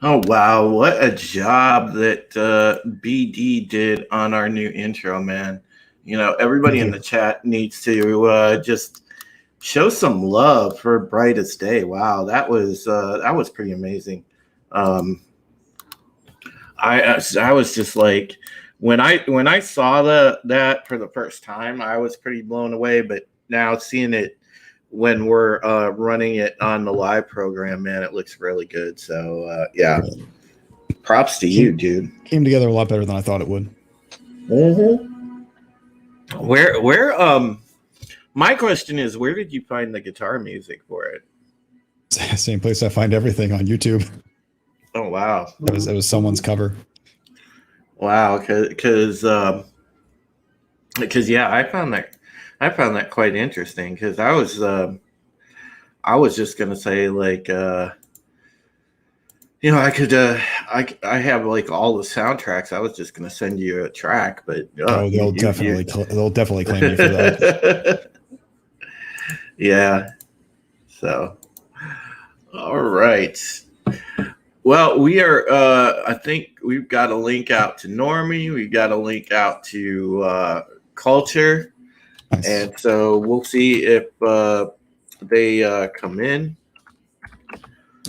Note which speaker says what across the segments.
Speaker 1: Oh wow, what a job that BD did on our new intro, man.
Speaker 2: Thank
Speaker 1: Everybody in
Speaker 2: you.
Speaker 1: the chat needs to just show some love for Brightest Day. Wow, that was pretty amazing. Um, I was just like when I saw that for the first time, I was pretty blown away. But now seeing it when we're running it on the live program, man, it looks really good. So yeah, props to you,
Speaker 2: Came
Speaker 1: dude.
Speaker 2: came together a lot better than I thought it would.
Speaker 1: Mm-hmm. Where my question is, where did you find the guitar music for it?
Speaker 2: Same place I find everything on YouTube.
Speaker 1: Oh wow,
Speaker 2: It was someone's cover.
Speaker 1: wow, because yeah, I found that quite interesting because I was just gonna say like I could I have like all the soundtracks. I was just gonna send you a track, but
Speaker 2: Oh, they'll definitely claim you for that.
Speaker 1: yeah. So all right. Well, we are. I think we've got a link out to Normie. We've got a link out to Culture,
Speaker 2: Nice.
Speaker 1: and so we'll see if they come in.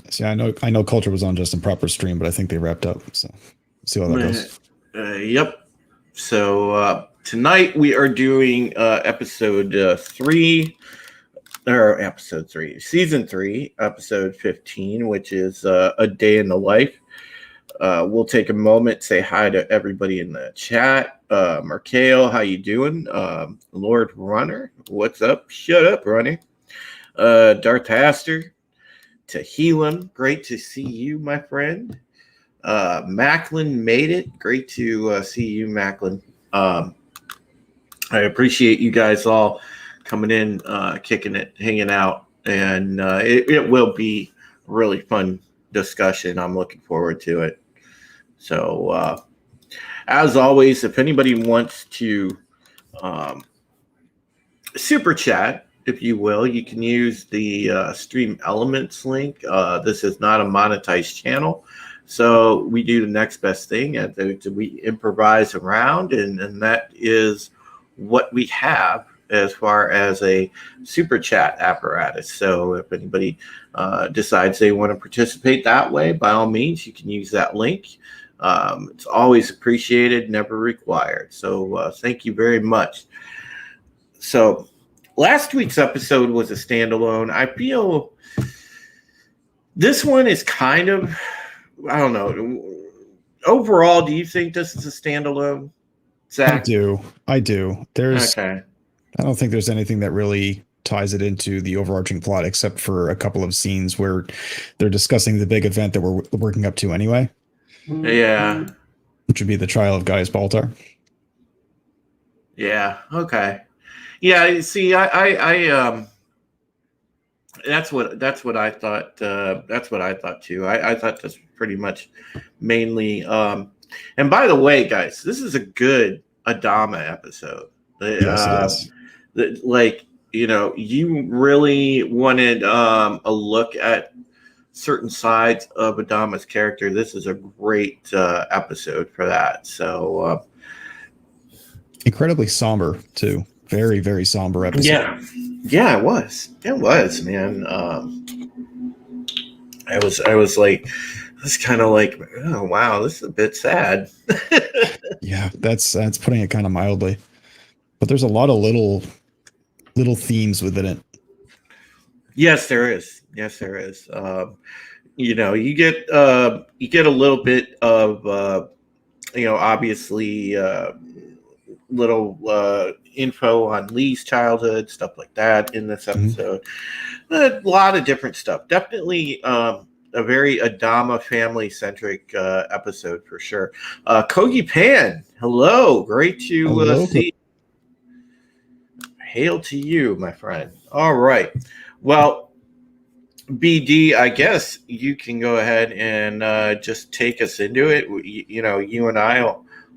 Speaker 2: See, I know Culture was on just in proper stream, but I think they wrapped up. So see how that goes.
Speaker 1: Yep. So tonight we are doing episode 3, or episode 3, season 3, episode 15, which is a day in the life. We'll take a moment, say hi to everybody in the chat. Markale, how you doing? Lord Runner, what's up? Shut up, Runner. Darth Haster, Tehillim, great to see you, my friend. Macklin made it. Great to see you, Macklin. I appreciate you guys all coming in, kicking it, hanging out, and it will be a really fun discussion. I'm looking forward to it. So, as always, if anybody wants to um, super chat, if you will, you can use the Stream Elements link. This is not a monetized channel. So we do the next best thing. We improvise around, and that is what we have as far as a super chat apparatus. So if anybody decides they want to participate that way, by all means, you can use that link. It's always appreciated, never required. So thank you very much. So last week's episode was a standalone. I feel this one is kind of, I don't know. Overall, do you think this is a standalone,
Speaker 2: I
Speaker 1: Zach?
Speaker 2: do. I do.
Speaker 1: Okay.
Speaker 2: I don't think there's anything that really ties it into the overarching plot except for a couple of scenes where they're discussing the big event that we're working up to anyway,
Speaker 1: Yeah.
Speaker 2: which would be the trial of Gaius Baltar.
Speaker 1: Yeah. Okay. Yeah. See, that's what I thought. That's what I thought too. I thought this was pretty much mainly. And by the way, guys, this is a good Adama episode.
Speaker 2: Yes, it
Speaker 1: Uh,
Speaker 2: is.
Speaker 1: like you really wanted a look at certain sides of Adama's character. This is a great episode for that. So
Speaker 2: Incredibly somber too. Very, very somber episode.
Speaker 1: yeah, it was, man. I was like, it's kind of like, oh wow, this is a bit sad.
Speaker 2: Yeah, that's putting it kind of mildly. But there's a lot of little themes within it.
Speaker 1: Yes, there is. Yes, there is. You get a little bit of obviously little info on Lee's childhood, stuff like that in this
Speaker 2: Mhm.
Speaker 1: episode. A lot of different stuff. Definitely a very Adama family centric episode for sure. Kogi Pan, hello, great to
Speaker 2: Hello.
Speaker 1: see. Hail to you, my friend. All right. Well, BD, I guess you can go ahead and just take us into it. You and I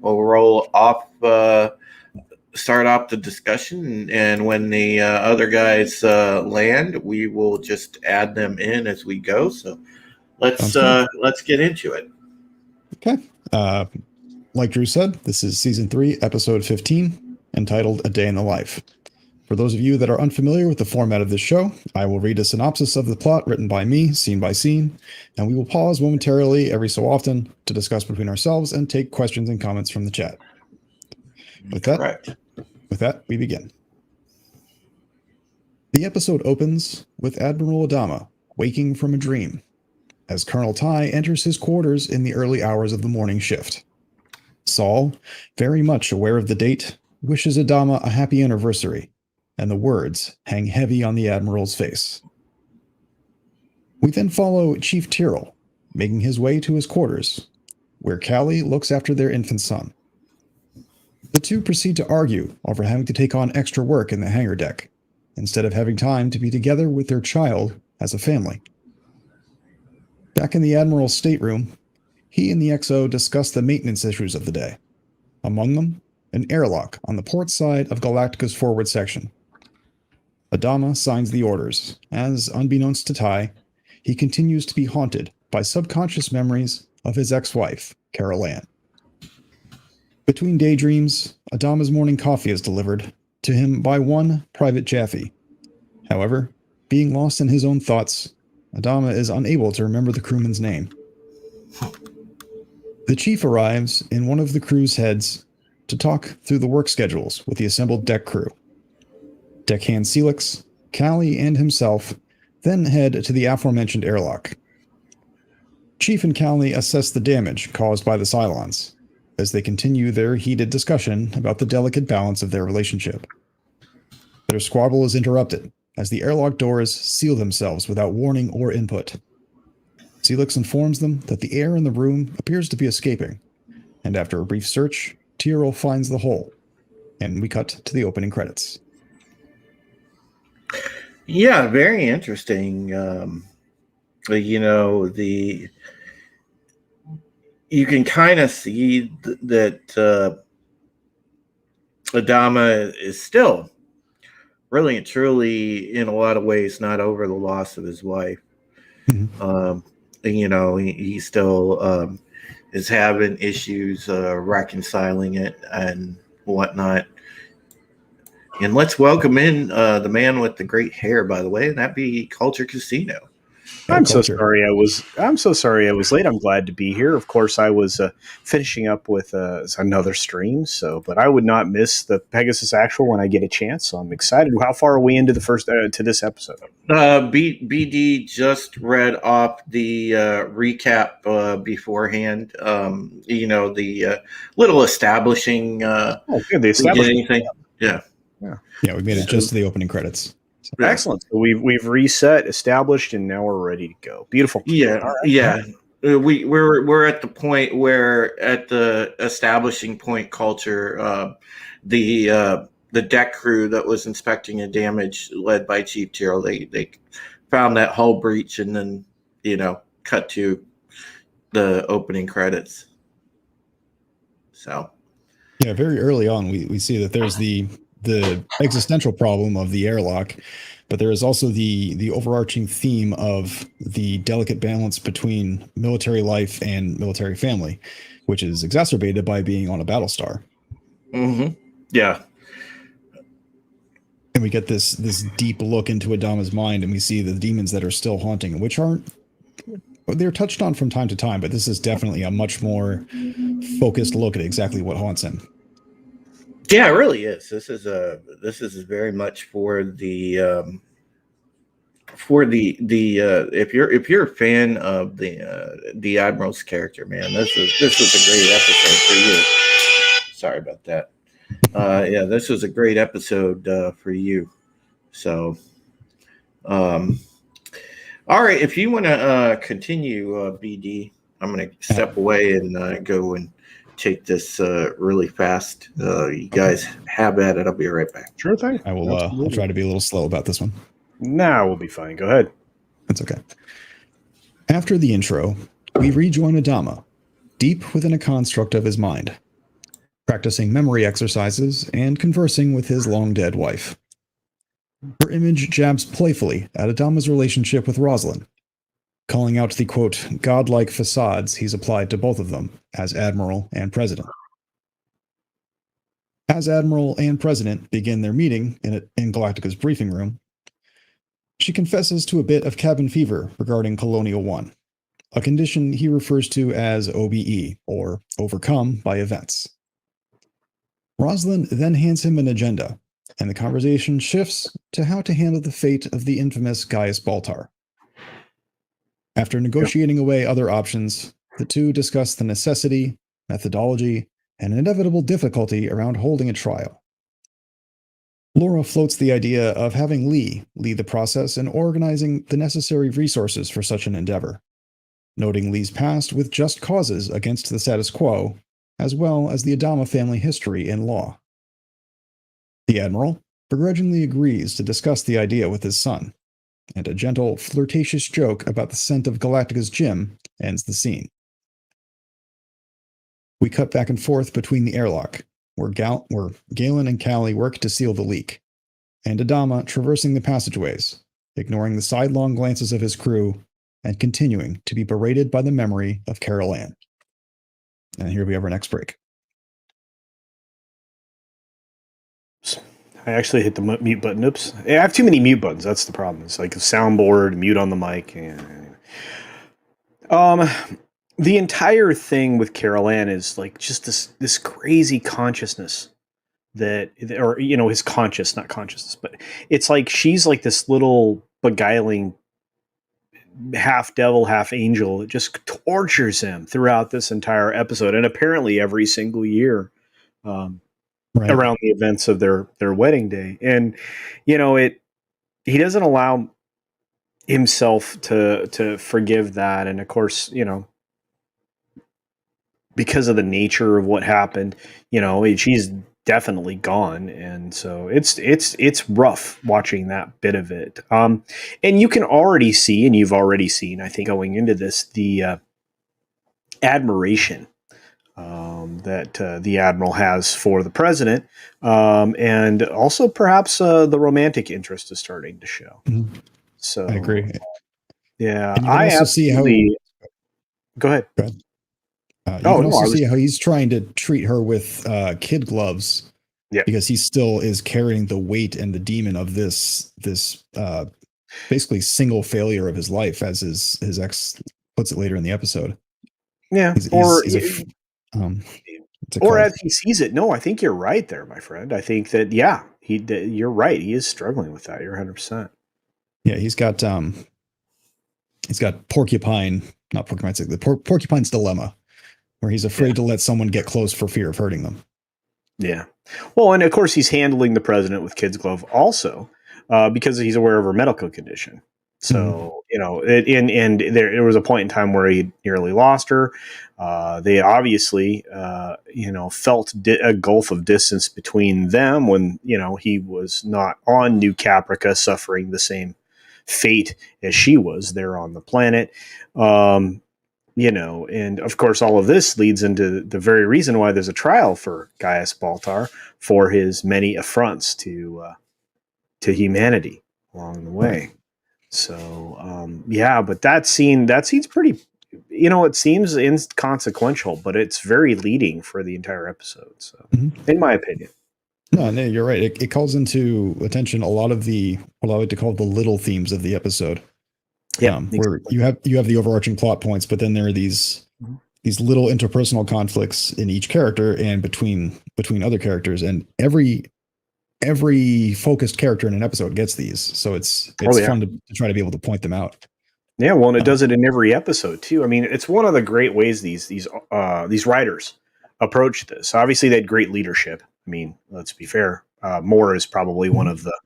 Speaker 1: will roll off, start off the discussion, and when the other guys land, we will just add them in as we go. So let's get into it.
Speaker 2: Okay. Like Drew said, this is season 3, episode 15, entitled A Day in the Life. For those of you that are unfamiliar with the format of this show, I will read a synopsis of the plot written by me, scene by scene, and we will pause momentarily every so often to discuss between ourselves and take questions and comments from the chat. With that, we begin. The episode opens with Admiral Adama waking from a dream as Colonel Ty enters his quarters in the early hours of the morning shift. Saul, very much aware of the date, wishes Adama a happy anniversary, and the words hang heavy on the Admiral's face. We then follow Chief Tyrrell, making his way to his quarters, where Callie looks after their infant son. The two proceed to argue over having to take on extra work in the hangar deck, instead of having time to be together with their child as a family. Back in the Admiral's stateroom, he and the XO discuss the maintenance issues of the day. Among them, an airlock on the port side of Galactica's forward section. Adama signs the orders, as, unbeknownst to Ty, he continues to be haunted by subconscious memories of his ex-wife, Carol Ann. Between daydreams, Adama's morning coffee is delivered to him by one Private Jaffe. However, being lost in his own thoughts, Adama is unable to remember the crewman's name. The chief arrives in one of the crew's heads to talk through the work schedules with the assembled deck crew. Deckhand Celix, Callie, and himself then head to the aforementioned airlock. Chief and Callie assess the damage caused by the Cylons as they continue their heated discussion about the delicate balance of their relationship. Their squabble is interrupted as the airlock doors seal themselves without warning or input. Celix informs them that the air in the room appears to be escaping, and after a brief search, Tyrrell finds the hole, and we cut to the opening credits.
Speaker 1: Yeah, very interesting. You can kind of see that Adama is still really and truly, in a lot of ways, not over the loss of his wife. Mm-hmm. He still is having issues reconciling it and whatnot. And let's welcome in the man with the great hair, by the way, and that'd be Culture Casino.
Speaker 3: I'm so sorry I was late. I'm glad to be here. Of course, I was finishing up with another stream, but I would not miss the Pegasus actual when I get a chance. So I'm excited. How far are we into the first to this episode?
Speaker 1: BD just read off the recap beforehand. The little establishing.
Speaker 3: Good. The establishing.
Speaker 1: Anything? Yeah.
Speaker 2: Yeah, we made it just to the opening credits.
Speaker 3: So. Excellent. So we've reset, established, and now we're ready to go. Beautiful.
Speaker 1: Yeah, right. Yeah. We're at the point where, at the establishing point, Culture, the deck crew that was inspecting the damage, led by Chief Tyrrell, they found that hull breach, and then cut to the opening credits. So,
Speaker 2: yeah, very early on, we see that there's the existential problem of the airlock, but there is also the overarching theme of the delicate balance between military life and military family, which is exacerbated by being on a Battlestar.
Speaker 1: Mm-hmm. Yeah.
Speaker 2: And we get this deep look into Adama's mind, and we see the demons that are still haunting, which they're touched on from time to time, but this is definitely a much more focused look at exactly what haunts him.
Speaker 1: Yeah, it really is. This is very much for the if you're a fan of the Admiral's character, man, this was a great episode for you. Sorry about that. Yeah, this was a great episode for you. So, all right, if you want to continue, BD, I'm going to step away and go and take this really fast. You guys have at it. I'll be right back.
Speaker 3: Sure thing.
Speaker 2: I will. I'll try to be a little slow about this one.
Speaker 3: Nah, we'll be fine. Go ahead.
Speaker 2: That's okay. After the intro, we rejoin Adama, deep within a construct of his mind, practicing memory exercises and conversing with his long-dead wife. Her image jabs playfully at Adama's relationship with Rosalind, calling out the, quote, godlike facades he's applied to both of them as Admiral and President. As Admiral and President begin their meeting in Galactica's briefing room, she confesses to a bit of cabin fever regarding Colonial 1, a condition he refers to as OBE, or overcome by events. Rosalind then hands him an agenda, and the conversation shifts to how to handle the fate of the infamous Gaius Baltar. After negotiating away other options, the two discuss the necessity, methodology, and inevitable difficulty around holding a trial. Laura floats the idea of having Lee lead the process in organizing the necessary resources for such an endeavor, noting Lee's past with just causes against the status quo, as well as the Adama family history in law. The Admiral begrudgingly agrees to discuss the idea with his son, and a gentle, flirtatious joke about the scent of Galactica's gym ends the scene. We cut back and forth between the airlock, where Galen and Callie work to seal the leak, and Adama traversing the passageways, ignoring the sidelong glances of his crew, and continuing to be berated by the memory of Carol Ann. And here we have our next break.
Speaker 3: I actually hit the mute button. Oops. I have too many mute buttons. That's the problem. It's like a soundboard, mute on the mic. The entire thing with Carol Ann is like just this crazy consciousness that, or, you know, his not consciousness, but it's like she's like this little beguiling half devil, half angel that just tortures him throughout this entire episode. And apparently every single year, around the events of their wedding day. And, you know, he doesn't allow himself to forgive that. And of course, you know, because of the nature of what happened, you know, she's definitely gone. And so it's rough watching that bit of it. And you can already see, and you've already seen, I think going into this, the admiration that the Admiral has for the President. And also perhaps the romantic interest is starting to show.
Speaker 2: Mm-hmm.
Speaker 3: So
Speaker 2: I agree.
Speaker 3: Yeah.
Speaker 2: And you can also see how...
Speaker 3: Go ahead.
Speaker 2: You can also see how he's trying to treat her with kid gloves, because he still is carrying the weight and the demon of this basically single failure of his life, as his ex puts it later in the episode.
Speaker 3: Yeah,
Speaker 2: or
Speaker 3: as he sees it. No, I think you're right there, my friend. I think that you're right. He is struggling with that. You're 100%.
Speaker 2: Yeah, he's got porcupine's dilemma, where he's afraid to let someone get close for fear of hurting them. Yeah.
Speaker 3: Well, and of course he's handling the President with kid's glove also, because he's aware of her medical condition. So, you know, and there was a point in time where he nearly lost her. They obviously, you know, felt a gulf of distance between them when, you know, he was not on New Caprica suffering the same fate as she was there on the planet. You know, and of course, all of this leads into the very reason why there's a trial for Gaius Baltar for his many affronts to humanity along the way. So, yeah, but that scene's pretty, you know, it seems inconsequential, but it's very leading for the entire episode. So, in my opinion.
Speaker 2: No, you're right. It calls into attention a lot of what I like to call the little themes of the episode. Yeah, where you have the overarching plot points, but then there are these little interpersonal conflicts in each character and between other characters, and every focused character in an episode gets these. So it's fun to try to be able to point them out.
Speaker 3: Yeah, well, and it does it in every episode too. I mean, it's one of the great ways these writers approach this. Obviously, they had great leadership. I mean, let's be fair. Moore is probably one of the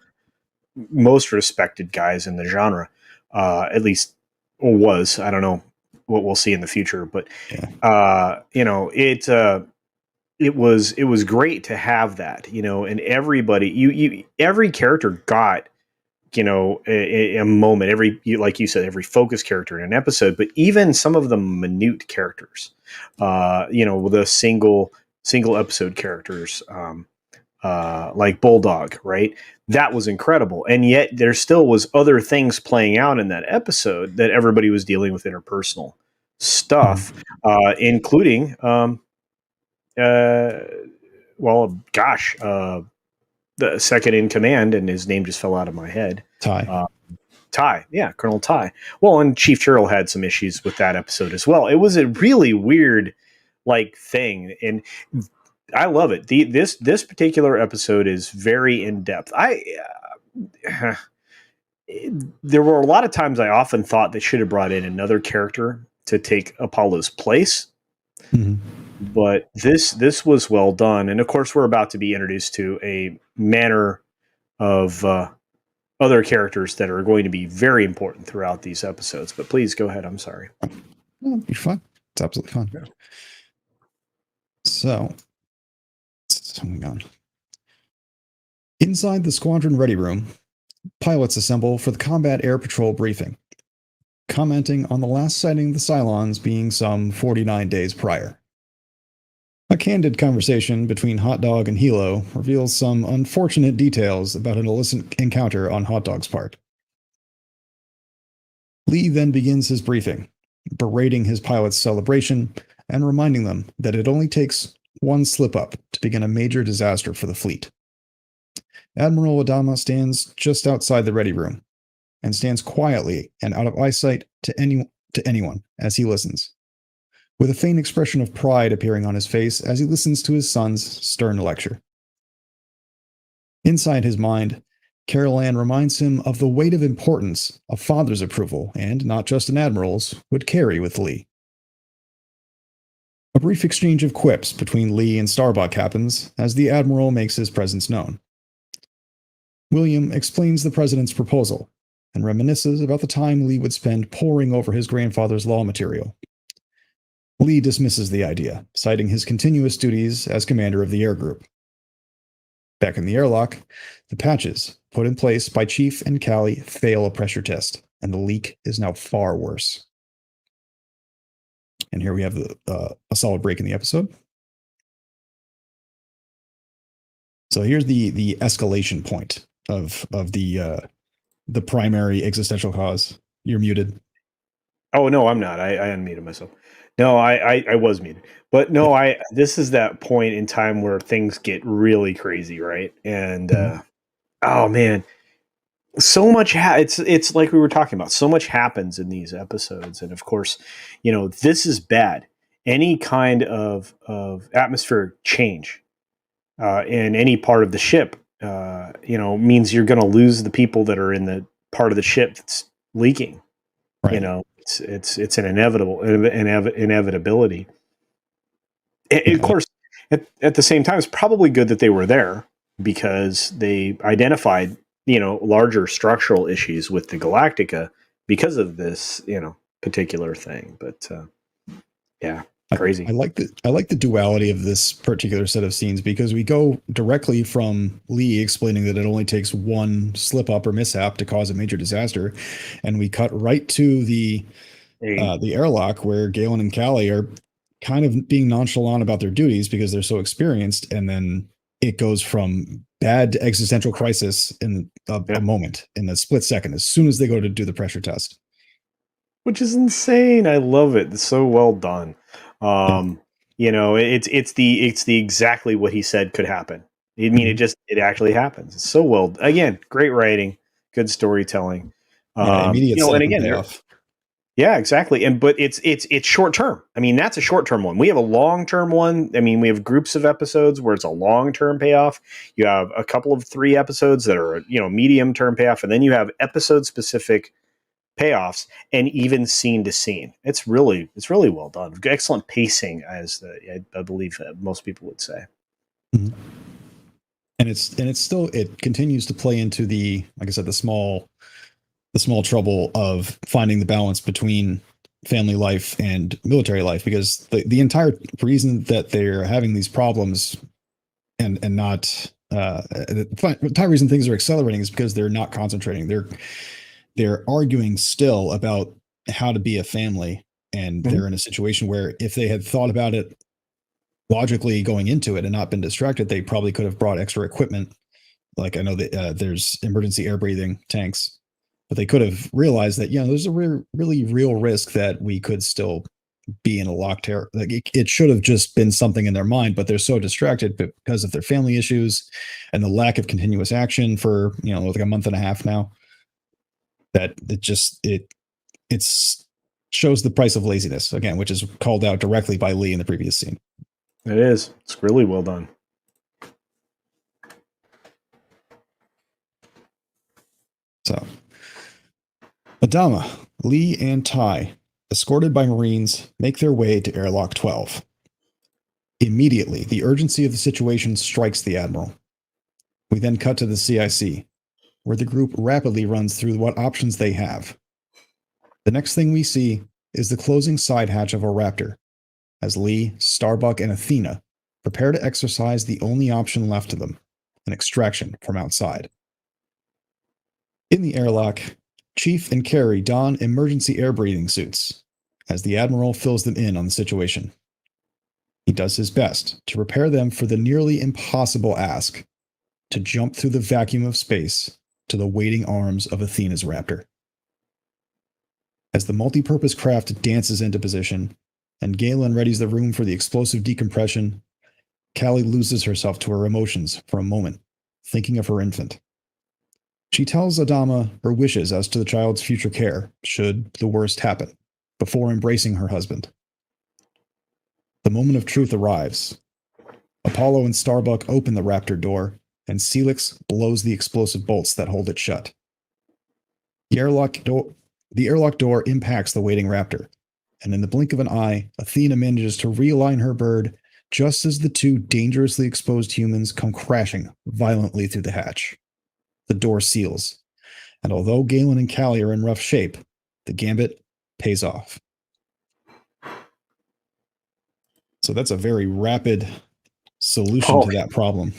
Speaker 3: most respected guys in the genre. At least was. I don't know what we'll see in the future, but you know, it was great to have that, you know, and everybody, every character got, you know, a moment. Like you said, every focus character in an episode, but even some of the minute characters, you know, the single episode characters, like Bulldog, right? That was incredible. And yet there still was other things playing out in that episode that everybody was dealing with interpersonal stuff, including, well, gosh, the second in command, and his name just fell out of my head. Ty, yeah, Colonel Ty. Well, and Chief Churl had some issues with that episode as well. It was a really weird, like, thing, and I love it. This particular episode is very in depth. There were a lot of times I often thought they should have brought in another character to take Apollo's place.
Speaker 2: Mm-hmm.
Speaker 3: But this was well done, and of course, we're about to be introduced to a manner of other characters that are going to be very important throughout these episodes. But please go ahead. I'm sorry.
Speaker 2: No, you're fine. It's absolutely fine.
Speaker 3: Yeah.
Speaker 2: So, hang on. Inside the squadron ready room, pilots assemble for the Combat Air Patrol briefing, commenting on the last sighting of the Cylons being some 49 days prior. A candid conversation between Hot Dog and Hilo reveals some unfortunate details about an illicit encounter on Hot Dog's part. Lee then begins his briefing, berating his pilot's celebration and reminding them that it only takes one slip-up to begin a major disaster for the fleet. Admiral Adama stands just outside the ready room and stands quietly and out of eyesight to anyone as he listens, with a faint expression of pride appearing on his face as he listens to his son's stern lecture. Inside his mind, Carol Ann reminds him of the weight of importance a father's approval, and not just an admiral's, would carry with Lee. A brief exchange of quips between Lee and Starbuck happens as the admiral makes his presence known. William explains the president's proposal and reminisces about the time Lee would spend poring over his grandfather's law material. Lee dismisses the idea, citing his continuous duties as commander of the air group. Back in the airlock, the patches put in place by Chief and Callie fail a pressure test, and the leak is now far worse. And here we have a solid break in the episode. So here's the escalation point of the primary existential cause. You're muted.
Speaker 3: Oh no, I'm not. I unmuted myself. No, I was muted. But no, this is that point in time where things get really crazy, right? And oh man, so much it's like we were talking about. So much happens in these episodes, and of course, this is bad. Any kind of atmospheric change in any part of the ship, means you're going to lose the people that are in the part of the ship that's leaking. Right. It's an inevitability. And of course, at the same time, it's probably good that they were there because they identified, larger structural issues with the Galactica because of this, particular thing. But yeah, crazy.
Speaker 2: I like the duality of this particular set of scenes because we go directly from Lee explaining that it only takes one slip up or mishap to cause a major disaster, and we cut right to the airlock where Galen and Callie are kind of being nonchalant about their duties because they're so experienced, and then it goes from bad to existential crisis in a moment, in a split second, as soon as they go to do the pressure test.
Speaker 3: Which is insane. I love it. It's so well done. It's the exactly what he said could happen. I mean, it actually happens. It's so well, again, great writing, good storytelling.
Speaker 2: Immediate
Speaker 3: and again,
Speaker 2: payoff.
Speaker 3: Yeah, exactly. But it's short term. I mean, that's a short term one. We have a long term one. I mean, we have groups of episodes where it's a long term payoff. You have a couple of 3 episodes that are, medium term payoff, and then you have episode specific payoffs, and even scene to scene. It's really well done. Excellent pacing, as I believe most people would say.
Speaker 2: Mm-hmm. And it continues to play into the, like I said, the small trouble of finding the balance between family life and military life, because the entire reason that they're having these problems and not the entire reason things are accelerating is because they're not concentrating. They're arguing still about how to be a family, and they're in a situation where if they had thought about it logically going into it and not been distracted, they probably could have brought extra equipment. Like I know that there's emergency air breathing tanks, but they could have realized that, there's a really real risk that we could still be in a locked terror. Like it should have just been something in their mind, but they're so distracted because of their family issues and the lack of continuous action for, like a month and a half now, that it's shows the price of laziness again, which is called out directly by Lee in the previous scene.
Speaker 3: It is. It's really well done.
Speaker 2: So, Adama, Lee, and Ty, escorted by Marines, make their way to Airlock 12. Immediately, the urgency of the situation strikes the Admiral. We then cut to the CIC, where the group rapidly runs through what options they have. The next thing we see is the closing side hatch of a Raptor, as Lee, Starbuck, and Athena prepare to exercise the only option left to them, an extraction from outside. In the airlock, Chief and Carrie don emergency air breathing suits, as the Admiral fills them in on the situation. He does his best to prepare them for the nearly impossible ask to jump through the vacuum of space to the waiting arms of Athena's Raptor. As the multi-purpose craft dances into position, and Galen readies the room for the explosive decompression, Callie loses herself to her emotions for a moment, thinking of her infant. She tells Adama her wishes as to the child's future care, should the worst happen, before embracing her husband. The moment of truth arrives. Apollo and Starbuck open the Raptor door, and Celix blows the explosive bolts that hold it shut. The airlock door impacts the waiting Raptor, and in the blink of an eye, Athena manages to realign her bird just as the two dangerously exposed humans come crashing violently through the hatch. The door seals, and although Galen and Callie are in rough shape, the gambit pays off. So that's a very rapid solution to that problem.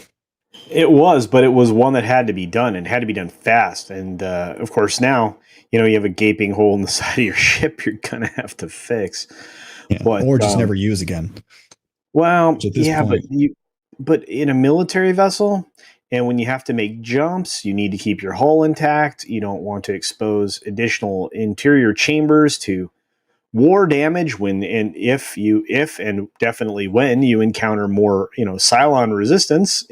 Speaker 3: It was, but it was one that had to be done and had to be done fast. And of course, now you have a gaping hole in the side of your ship you're gonna have to fix,
Speaker 2: or just never use again.
Speaker 3: Well, yeah, but in a military vessel, and when you have to make jumps, you need to keep your hull intact. You don't want to expose additional interior chambers to war damage if and definitely when you encounter more, Cylon resistance,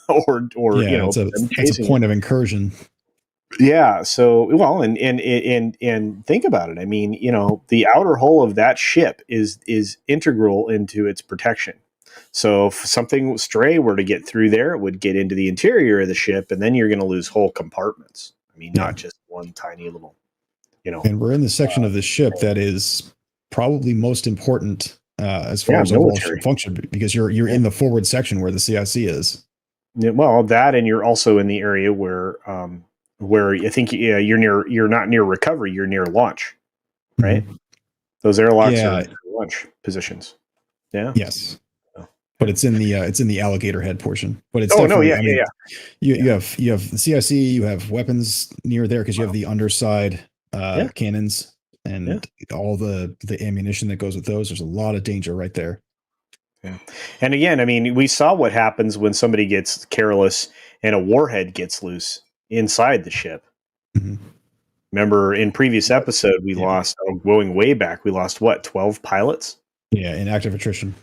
Speaker 3: or
Speaker 2: that's a point of incursion.
Speaker 3: Yeah. So, well, and think about it. I mean, the outer hull of that ship is integral into its protection. So if something stray were to get through there, it would get into the interior of the ship, and then you're going to lose whole compartments. I mean, not just one tiny little,
Speaker 2: And we're in the section of the ship that is probably most important as far as overall ship function, because you're in the forward section where the CIC is.
Speaker 3: Yeah, well, that, and you're also in the area where I think you're not near recovery, you're near launch, right? Mm-hmm. Those airlocks are near launch positions. Yeah.
Speaker 2: Yes. But it's in the alligator head portion. But it's You have the CIC, you have weapons near there because you have the underside cannons and all the ammunition that goes with those. There's a lot of danger right there.
Speaker 3: Yeah. And again, I mean, we saw what happens when somebody gets careless and a warhead gets loose inside the ship. Mm-hmm. Remember in previous episode, we lost, going way back, we lost 12 pilots?
Speaker 2: Yeah, in active attrition.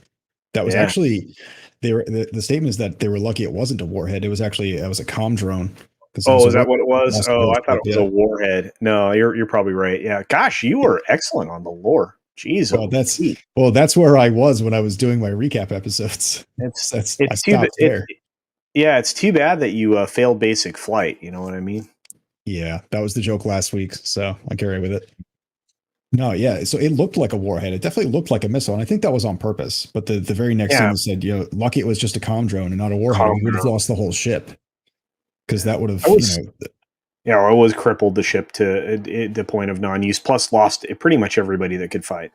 Speaker 2: That was actually, the statement is that they were lucky it wasn't a warhead. It was a comm drone.
Speaker 3: Oh, is that what it was? Oh, I thought it was a warhead. No, you're probably right. Yeah. Gosh, you were excellent on the lore. Jeez.
Speaker 2: That's where I was when I was doing my recap episodes. I stopped there.
Speaker 3: It's too bad that you failed basic flight. You know what I mean?
Speaker 2: Yeah, that was the joke last week, so I carry with it. No, yeah. So it looked like a warhead. It definitely looked like a missile, and I think that was on purpose. But the very next thing said, lucky it was just a comm drone and not a warhead. We would have lost the whole ship because that would have,
Speaker 3: it was crippled the ship to the point of non-use. Plus, lost pretty much everybody that could fight.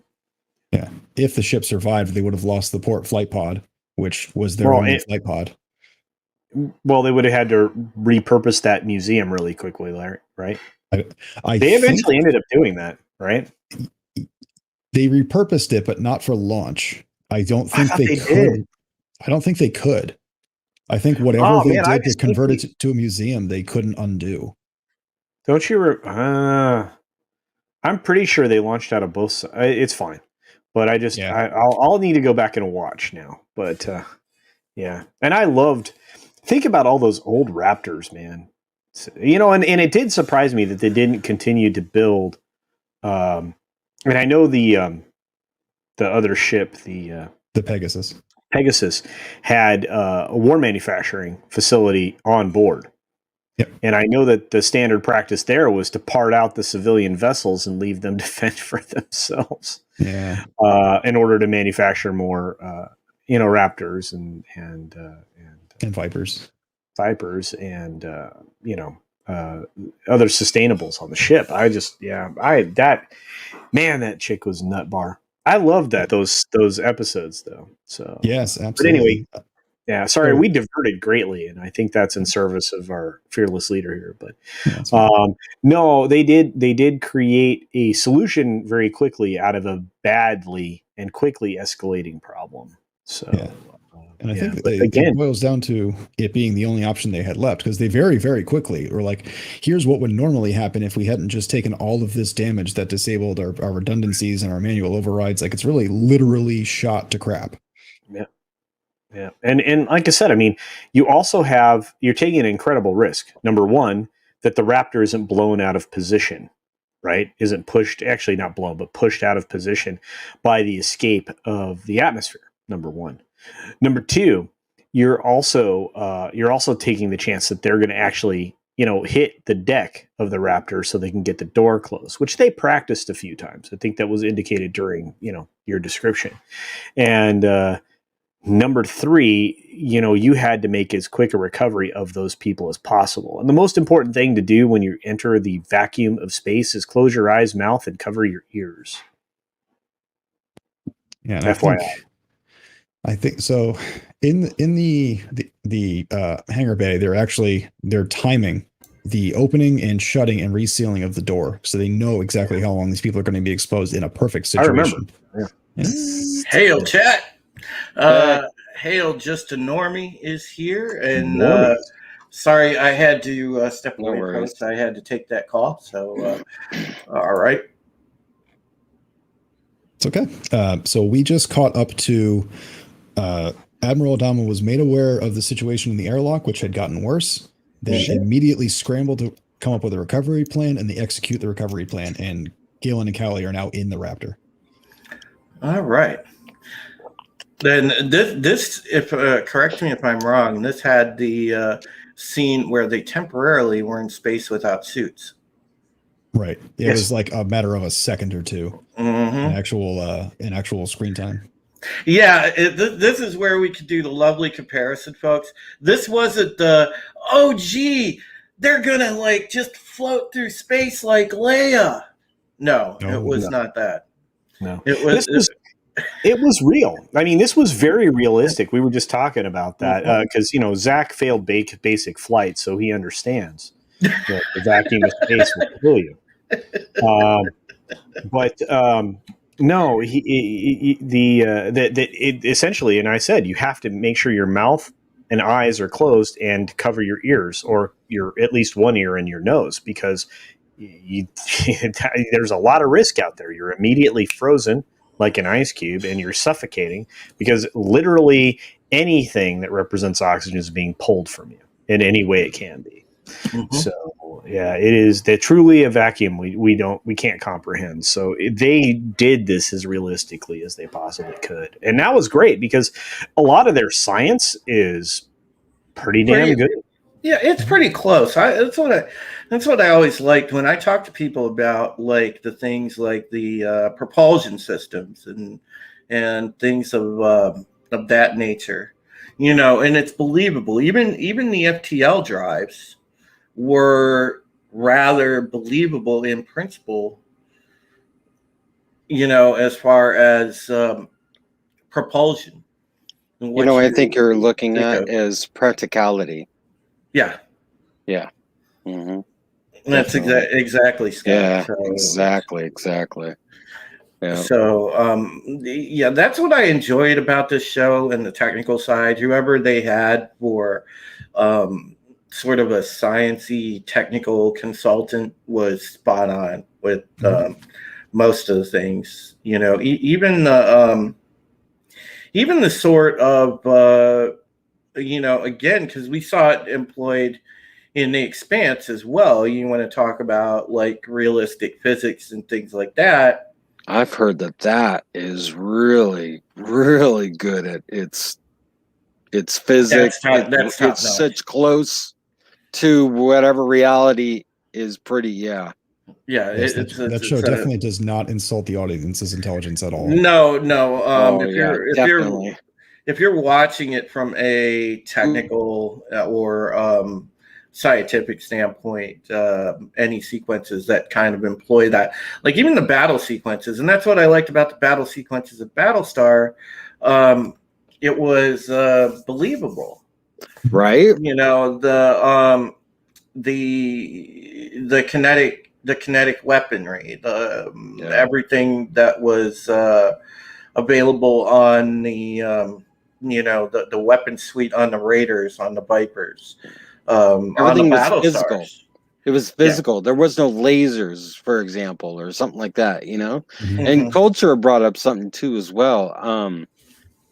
Speaker 2: Yeah, if the ship survived, they would have lost the port flight pod, which was their only flight pod.
Speaker 3: Well, they would have had to repurpose that museum really quickly, Larry. Right? They eventually ended up doing that, right?
Speaker 2: They repurposed it, but not for launch. I don't think they could. I don't think they could. I think whatever
Speaker 3: Oh
Speaker 2: they
Speaker 3: man, I
Speaker 2: did to
Speaker 3: just think
Speaker 2: convert it to a museum, they couldn't undo.
Speaker 3: don't you? I'm pretty sure they launched out of both. It's fine, but
Speaker 2: Yeah.
Speaker 3: I'll need to go back and watch now. But yeah, and I loved. Think about all those old Raptors, man. And it did surprise me that they didn't continue to build. And I know the other ship,
Speaker 2: The Pegasus.
Speaker 3: Pegasus, had a war manufacturing facility on board.
Speaker 2: Yep.
Speaker 3: And I know that the standard practice there was to part out the civilian vessels and leave them to fend for themselves.
Speaker 2: Yeah.
Speaker 3: In order to manufacture more, Raptors and
Speaker 2: Vipers.
Speaker 3: Vipers and other sustainables on the ship. That chick was nut bar. I loved those episodes though. So
Speaker 2: Yes,
Speaker 3: but anyway,
Speaker 2: absolutely.
Speaker 3: yeah, sorry, we diverted greatly, and I think that's in service of our fearless leader here. But
Speaker 2: That's fine.
Speaker 3: no, they did create a solution very quickly out of a badly and quickly escalating problem. So,
Speaker 2: Yeah. And I think that
Speaker 3: but
Speaker 2: it
Speaker 3: again,
Speaker 2: boils down to it being the only option they had left, because they very, very quickly were like, here's what would normally happen if we hadn't just taken all of this damage that disabled our redundancies and our manual overrides. Like, it's really literally shot to crap.
Speaker 3: yeah. Yeah. And like I said, I mean, you're taking an incredible risk. Number one, that the Raptor isn't blown out of position, right? Isn't pushed, actually not blown, but pushed out of position by the escape of the atmosphere. Number one. Number two, you're also taking the chance that they're going to actually, hit the deck of the Raptor so they can get the door closed, which they practiced a few times. I think that was indicated during, your description. And, number three, you had to make as quick a recovery of those people as possible. And the most important thing to do when you enter the vacuum of space is close your eyes, mouth, and cover your ears.
Speaker 2: Yeah, and
Speaker 3: FYI.
Speaker 2: I think so. In the hangar bay, they're timing the opening and shutting and resealing of the door, so they know exactly how long these people are going to be exposed in a perfect situation.
Speaker 3: I remember. Yeah.
Speaker 1: Hail, chat. Hail, just a normie is here, and sorry I had to step away, folks. I had to take that call. So, all right.
Speaker 2: It's okay. So we just caught up to Admiral Adama was made aware of the situation in the airlock, which had gotten worse. They immediately scrambled to come up with a recovery plan, and they execute the recovery plan. And Galen and Callie are now in the Raptor.
Speaker 1: All right. Then this, if correct me if I'm wrong, this had the scene where they temporarily were in space without suits.
Speaker 2: Right. It was like a matter of a second or two. Mm-hmm. In actual screen time.
Speaker 1: Yeah, this is where we could do the lovely comparison, folks. This wasn't the, oh, gee, they're going to just float through space like Leia. No, it was not that.
Speaker 3: No.
Speaker 1: It
Speaker 3: was real. I mean, this was very realistic. We were just talking about that because, Zach failed basic flight, so he understands that the vacuum of space will kill you. No, essentially, and I said, you have to make sure your mouth and eyes are closed and cover your ears, or at least one ear and your nose, because there's a lot of risk out there. You're immediately frozen like an ice cube, and you're suffocating because literally anything that represents oxygen is being pulled from you in any way it can be. Mm-hmm. So yeah, it is truly a vacuum we can't comprehend. So they did this as realistically as they possibly could, and that was great because a lot of their science is pretty damn good.
Speaker 1: Yeah, it's pretty close. That's what I always liked when I talk to people about the things like the propulsion systems and things of that nature, and it's believable. Even the FTL drives were rather believable in principle, as far as propulsion.
Speaker 4: I think you're looking at is practicality.
Speaker 1: Yeah.
Speaker 4: Yeah. Mm-hmm.
Speaker 1: That's exactly, Scott.
Speaker 4: Yeah,
Speaker 1: so,
Speaker 4: exactly. Yeah.
Speaker 1: So, yeah, that's what I enjoyed about this show and the technical side. Whoever they had for sort of a sciencey technical consultant was spot on with most of the things. You know, even the sort of you know, again, because we saw it employed in The Expanse as well. You want to talk about like realistic physics and things like that.
Speaker 4: I've heard that is really, really good at its physics.
Speaker 1: That's top
Speaker 4: It's
Speaker 1: notch.
Speaker 4: such close to whatever reality is pretty. Yeah.
Speaker 1: Yeah,
Speaker 2: Yes, that show definitely does not insult the audience's intelligence at all.
Speaker 1: No.
Speaker 4: Definitely.
Speaker 1: If you're watching it from a technical or scientific standpoint, any sequences that kind of employ that, like even the battle sequences, and that's what I liked about the battle sequences of Battlestar. It was believable,
Speaker 4: right?
Speaker 1: You know, the kinetic weaponry, everything that was available on the you know, the weapon suite on the Raiders, on the Vipers,
Speaker 4: everything
Speaker 1: on the
Speaker 4: was physical.
Speaker 1: Battlestars.
Speaker 4: It was physical. Yeah. There was no lasers, for example, or something like that, you know.
Speaker 2: Mm-hmm.
Speaker 4: And Culture brought up something too as well.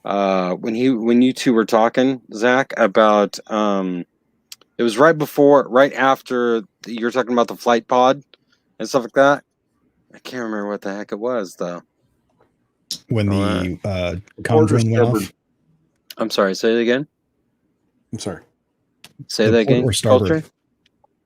Speaker 4: When you two were talking, Zach, about it was right after you're talking about the flight pod and stuff like that. I can't remember what the heck it was though.
Speaker 2: When the comm drone went off.
Speaker 4: I'm sorry. Say it again.
Speaker 3: I'm sorry.
Speaker 4: Say that again.
Speaker 2: Or starboard.
Speaker 4: Culture?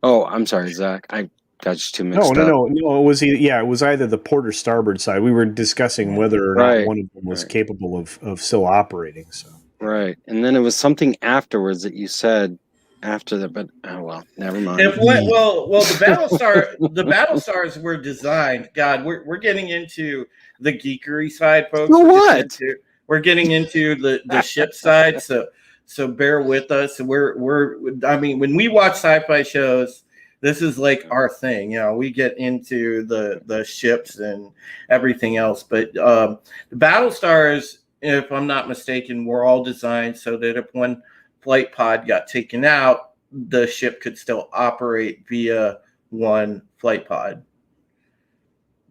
Speaker 4: Oh, I'm sorry, Zach. I got you too mixed up.
Speaker 3: No. It was it was either the port or starboard side. We were discussing whether or not one of them was capable of still operating. So
Speaker 4: right, and then it was something afterwards that you said after that, but oh well, never mind.
Speaker 1: Well, the Battlestars were designed. God, we're getting into the geekery side, folks. We're getting into the ship side, so bear with us. I mean, when we watch sci-fi shows, this is like our thing. You know, we get into the ships and everything else. But the Battlestars, if I'm not mistaken, were all designed so that if one flight pod got taken out, the ship could still operate via one flight pod.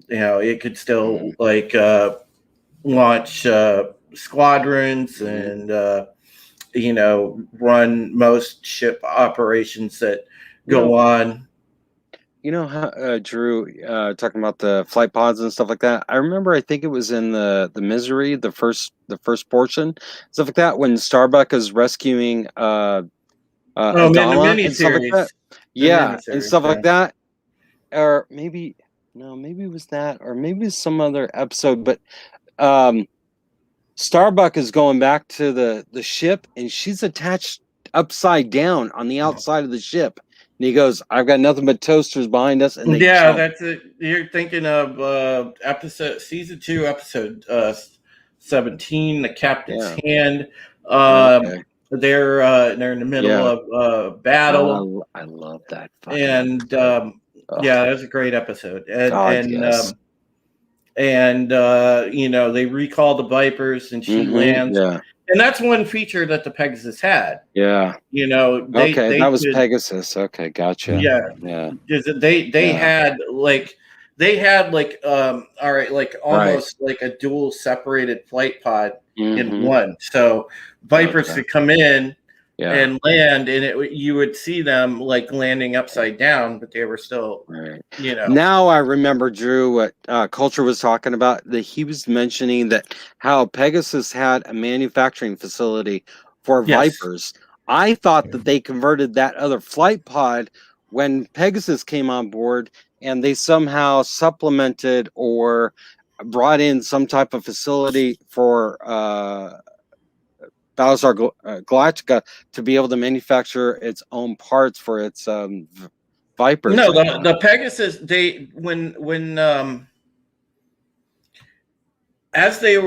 Speaker 1: You know, it could still like launch squadrons and you know, run most ship operations that go on.
Speaker 4: You know how Drew talking about the flight pods and stuff like that. I remember, I think it was in the Misery, the first portion, stuff like that, when Starbuck is rescuing Adama and stuff like that. Yeah, and stuff like that. Or maybe it was that, or maybe it's some other episode. But Starbuck is going back to the ship, and she's attached upside down on the outside of the ship. And he goes, "I've got nothing but toasters behind us." And
Speaker 1: that's it. You're thinking of season 2, episode 17, The Captain's Hand. They're in the middle of battle.
Speaker 4: I love that.
Speaker 1: And that's a great episode. And you know, they recall the Vipers, and she lands. Yeah. And that's one feature that the Pegasus had.
Speaker 4: Yeah.
Speaker 1: You know,
Speaker 4: that was Pegasus. Okay, gotcha.
Speaker 1: Yeah.
Speaker 4: Yeah.
Speaker 1: They had all right, like almost like a dual separated flight pod in one. So Vipers could come in and land, and you would see them like landing upside down, but they were still you know.
Speaker 4: Now I remember, Drew, what Culture was talking about, that he was mentioning that how Pegasus had a manufacturing facility for Vipers. I thought that they converted that other flight pod when Pegasus came on board, and they somehow supplemented or brought in some type of facility for Battlestar Galactica to be able to manufacture its own parts for its Vipers.
Speaker 1: No, the Pegasus, as they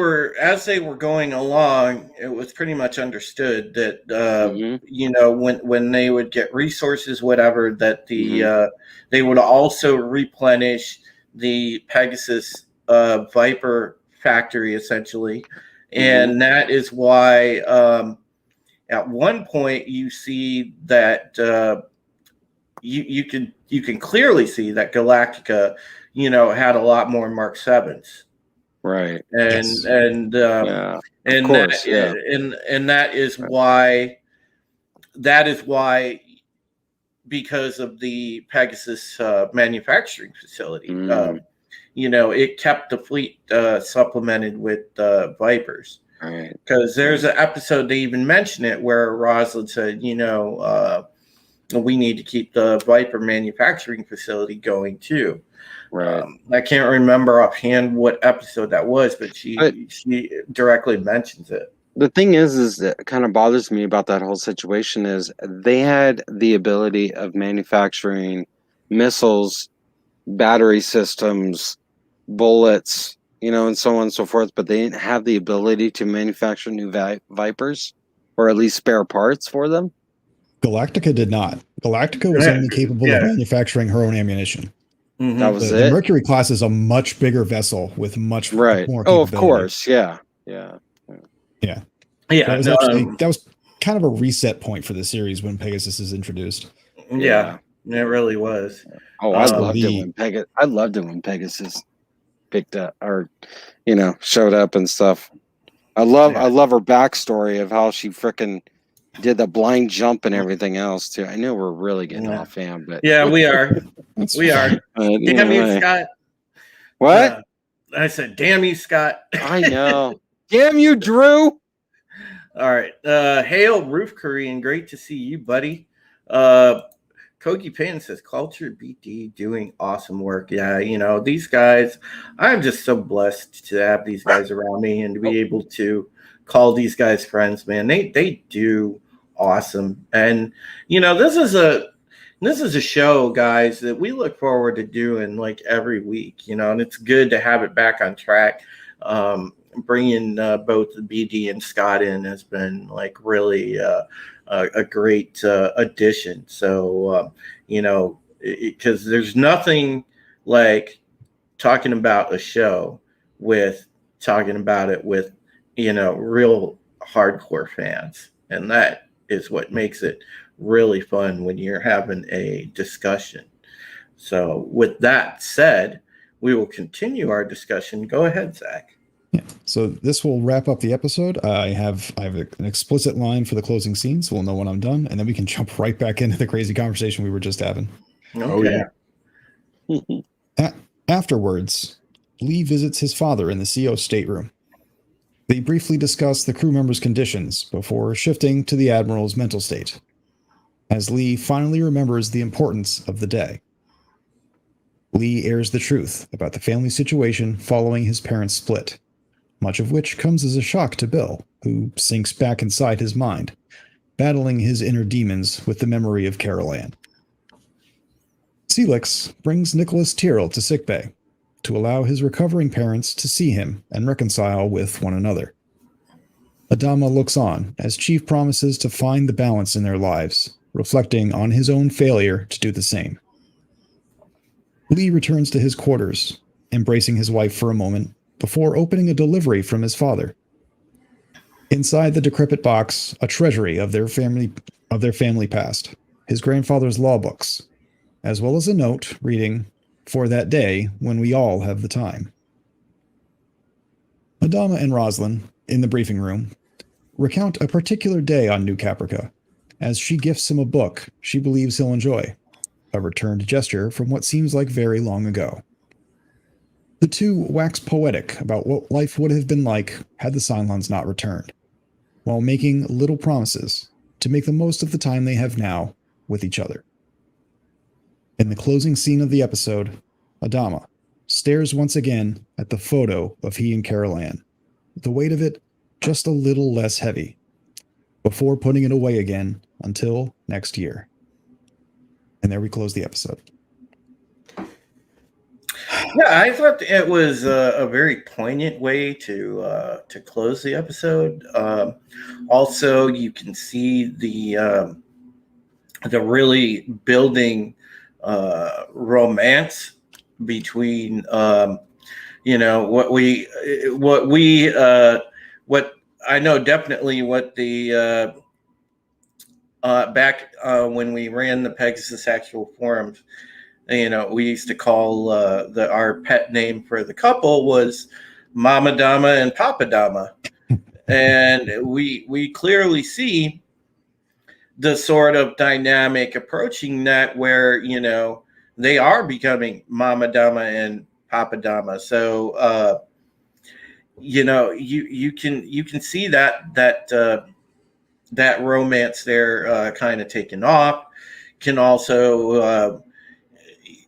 Speaker 1: were going along, it was pretty much understood that you know, when they would get resources, whatever, that they would also replenish the Pegasus Viper factory, essentially. And that is why at one point you see that you can clearly see that Galactica, had a lot more Mark 7s.
Speaker 4: Right.
Speaker 1: And
Speaker 2: Yes.
Speaker 1: and
Speaker 4: Yeah.
Speaker 1: and
Speaker 4: Of course,
Speaker 1: that
Speaker 4: yeah.
Speaker 1: and that is why because of the Pegasus manufacturing facility, it kept the fleet supplemented with Vipers.
Speaker 4: Right.
Speaker 1: Because there's an episode they even mention it where Rosalind said, we need to keep the Viper manufacturing facility going too.
Speaker 4: Right.
Speaker 1: I can't remember offhand what episode that was, but she directly mentions it.
Speaker 4: The thing is that kind of bothers me about that whole situation is they had the ability of manufacturing missiles, battery systems, bullets, and so on and so forth, but they didn't have the ability to manufacture new Vipers or at least spare parts for them.
Speaker 2: Galactica did not. Galactica was only capable of manufacturing her own ammunition.
Speaker 1: Mm-hmm.
Speaker 4: That was
Speaker 2: The
Speaker 4: it.
Speaker 2: Mercury class is a much bigger vessel with much more
Speaker 4: Right.
Speaker 2: capability.
Speaker 4: Oh, of course. Yeah.
Speaker 2: Yeah. That was kind of a reset point for the series when Pegasus is introduced.
Speaker 1: Yeah, it really was.
Speaker 4: Oh, I loved it when Pegasus picked up or showed up and stuff. I love her backstory of how she frickin' did the blind jump and everything else too. I know we're really getting off hand, but
Speaker 1: yeah, we are. Damn you, Scott.
Speaker 4: What?
Speaker 1: I said, damn you, Scott.
Speaker 4: I know. Damn you, Drew.
Speaker 1: All right. Hail, Roof Korean. Great to see you, buddy. Kogi Payne says, Culture BD doing awesome work. Yeah, these guys, I'm just so blessed to have these guys around me and to be able to call these guys friends, man. They do awesome. And, this is a show, guys, that we look forward to doing like every week, and it's good to have it back on track. Bringing both BD and Scott in has been like really a great addition. So, because there's nothing like talking about a show with talking about it with, real hardcore fans. And that is what makes it really fun when you're having a discussion. So with that said, we will continue our discussion. Go ahead, Zach.
Speaker 2: Yeah. So this will wrap up the episode. I have an explicit line for the closing scene, so we'll know when I'm done, and then we can jump right back into the crazy conversation we were just having.
Speaker 1: Okay.
Speaker 3: Oh
Speaker 2: yeah. Afterwards, Lee visits his father in the CO stateroom. They briefly discuss the crew members' conditions before shifting to the Admiral's mental state, as Lee finally remembers the importance of the day. Lee airs the truth about the family situation following his parents' split, much of which comes as a shock to Bill, who sinks back inside his mind, battling his inner demons with the memory of Carol Ann. Celix brings Nicholas Tyrrell to sickbay to allow his recovering parents to see him and reconcile with one another. Adama looks on as Chief promises to find the balance in their lives, reflecting on his own failure to do the same. Lee returns to his quarters, embracing his wife for a moment, before opening a delivery from his father. Inside the decrepit box, a treasury of their family past, his grandfather's law books, as well as a note reading, "For that day when we all have the time." Adama and Roslyn, in the briefing room, recount a particular day on New Caprica, as she gifts him a book she believes he'll enjoy, a returned gesture from what seems like very long ago. The two wax poetic about what life would have been like had the Cylons not returned, while making little promises to make the most of the time they have now with each other. In the closing scene of the episode, Adama stares once again at the photo of he and Carol Ann, the weight of it just a little less heavy, before putting it away again until next year. And there we close the episode.
Speaker 1: Yeah, I thought it was a very poignant way to close the episode. Also, you can see the really building romance between what I know definitely what the back when we ran the Pegasus actual forums, we used to call our pet name for the couple was Mama Dama and Papa Dama, and we clearly see the sort of dynamic approaching that where they are becoming Mama Dama and Papa Dama. So you can see that romance there kind of taken off. Can also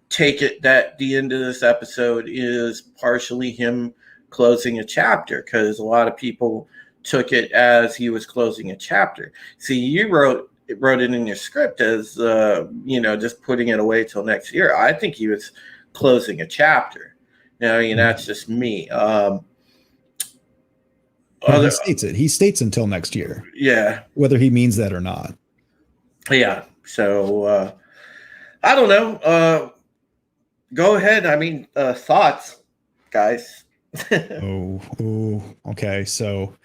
Speaker 1: take it that the end of this episode is partially him closing a chapter, because a lot of people took it as he was closing a chapter. See, you wrote it in your script as just putting it away till next year. I think he was closing a chapter. That's just me.
Speaker 2: He states it. He states until next year.
Speaker 1: Yeah.
Speaker 2: Whether he means that or not.
Speaker 1: Yeah. So I don't know. Go ahead. I mean, thoughts, guys.
Speaker 2: Okay. So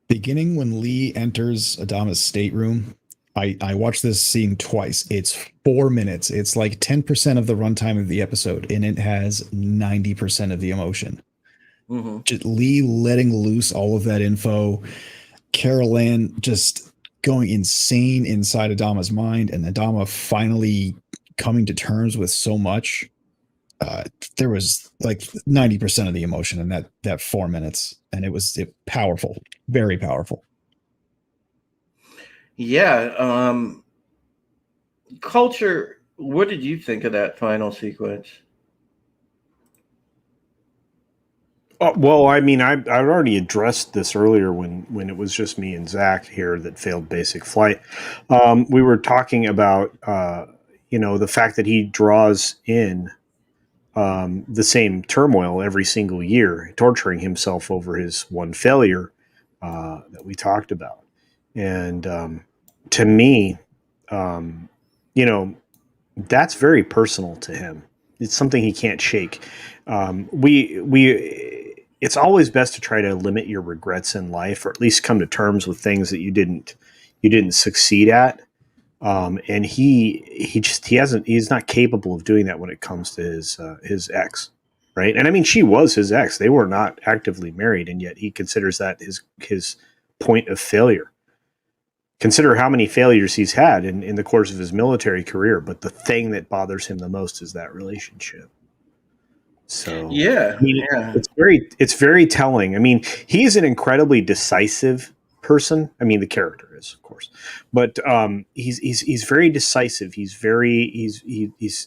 Speaker 2: beginning when Lee enters Adama's stateroom, I watched this scene twice. It's 4 minutes. It's like 10% of the runtime of the episode, and it has 90% of the emotion.
Speaker 1: Mm-hmm.
Speaker 2: Just Lee letting loose all of that info, Carol Ann just going insane inside Adama's mind, and Adama finally coming to terms with so much. There was like 90% of the emotion in that 4 minutes, and it was powerful, very powerful.
Speaker 1: Yeah. Culture, what did you think of that final sequence?
Speaker 3: Well, I mean, I already addressed this earlier when it was just me and Zach here that failed basic flight. We were talking about the fact that he draws in the same turmoil every single year, torturing himself over his one failure that we talked about. And to me, that's very personal to him. It's something he can't shake. It's always best to try to limit your regrets in life, or at least come to terms with things that you didn't succeed at. And he's not capable of doing that when it comes to his ex, right? And I mean, she was his ex. They were not actively married, and yet he considers that his point of failure. Consider how many failures he's had in the course of his military career, but the thing that bothers him the most is that relationship. So
Speaker 1: yeah,
Speaker 3: I mean, it's very telling. I mean, he's an incredibly decisive person. I mean, the character is, of course, but he's very decisive. He's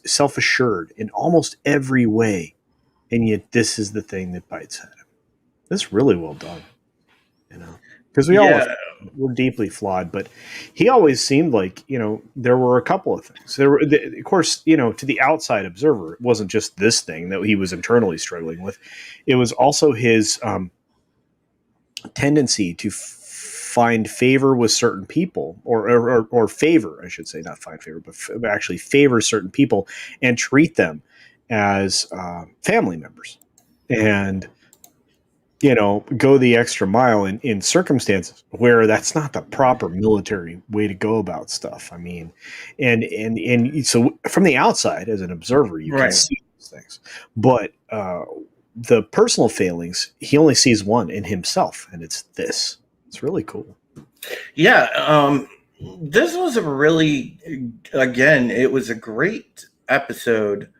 Speaker 3: self-assured in almost every way, and yet this is the thing that bites at him. That's really well done, because we're deeply flawed, but he always seemed like, there were a couple of things. Of course, to the outside observer, it wasn't just this thing that he was internally struggling with. It was also his tendency to find favor with certain people, or favor, I should say, not find favor, but actually favor certain people and treat them as family members. And go the extra mile in circumstances where that's not the proper military way to go about stuff. I mean, and so from the outside as an observer, you can see those things, but the personal failings, he only sees one in himself, and it's this. It's really cool.
Speaker 1: Yeah. This was it was a great episode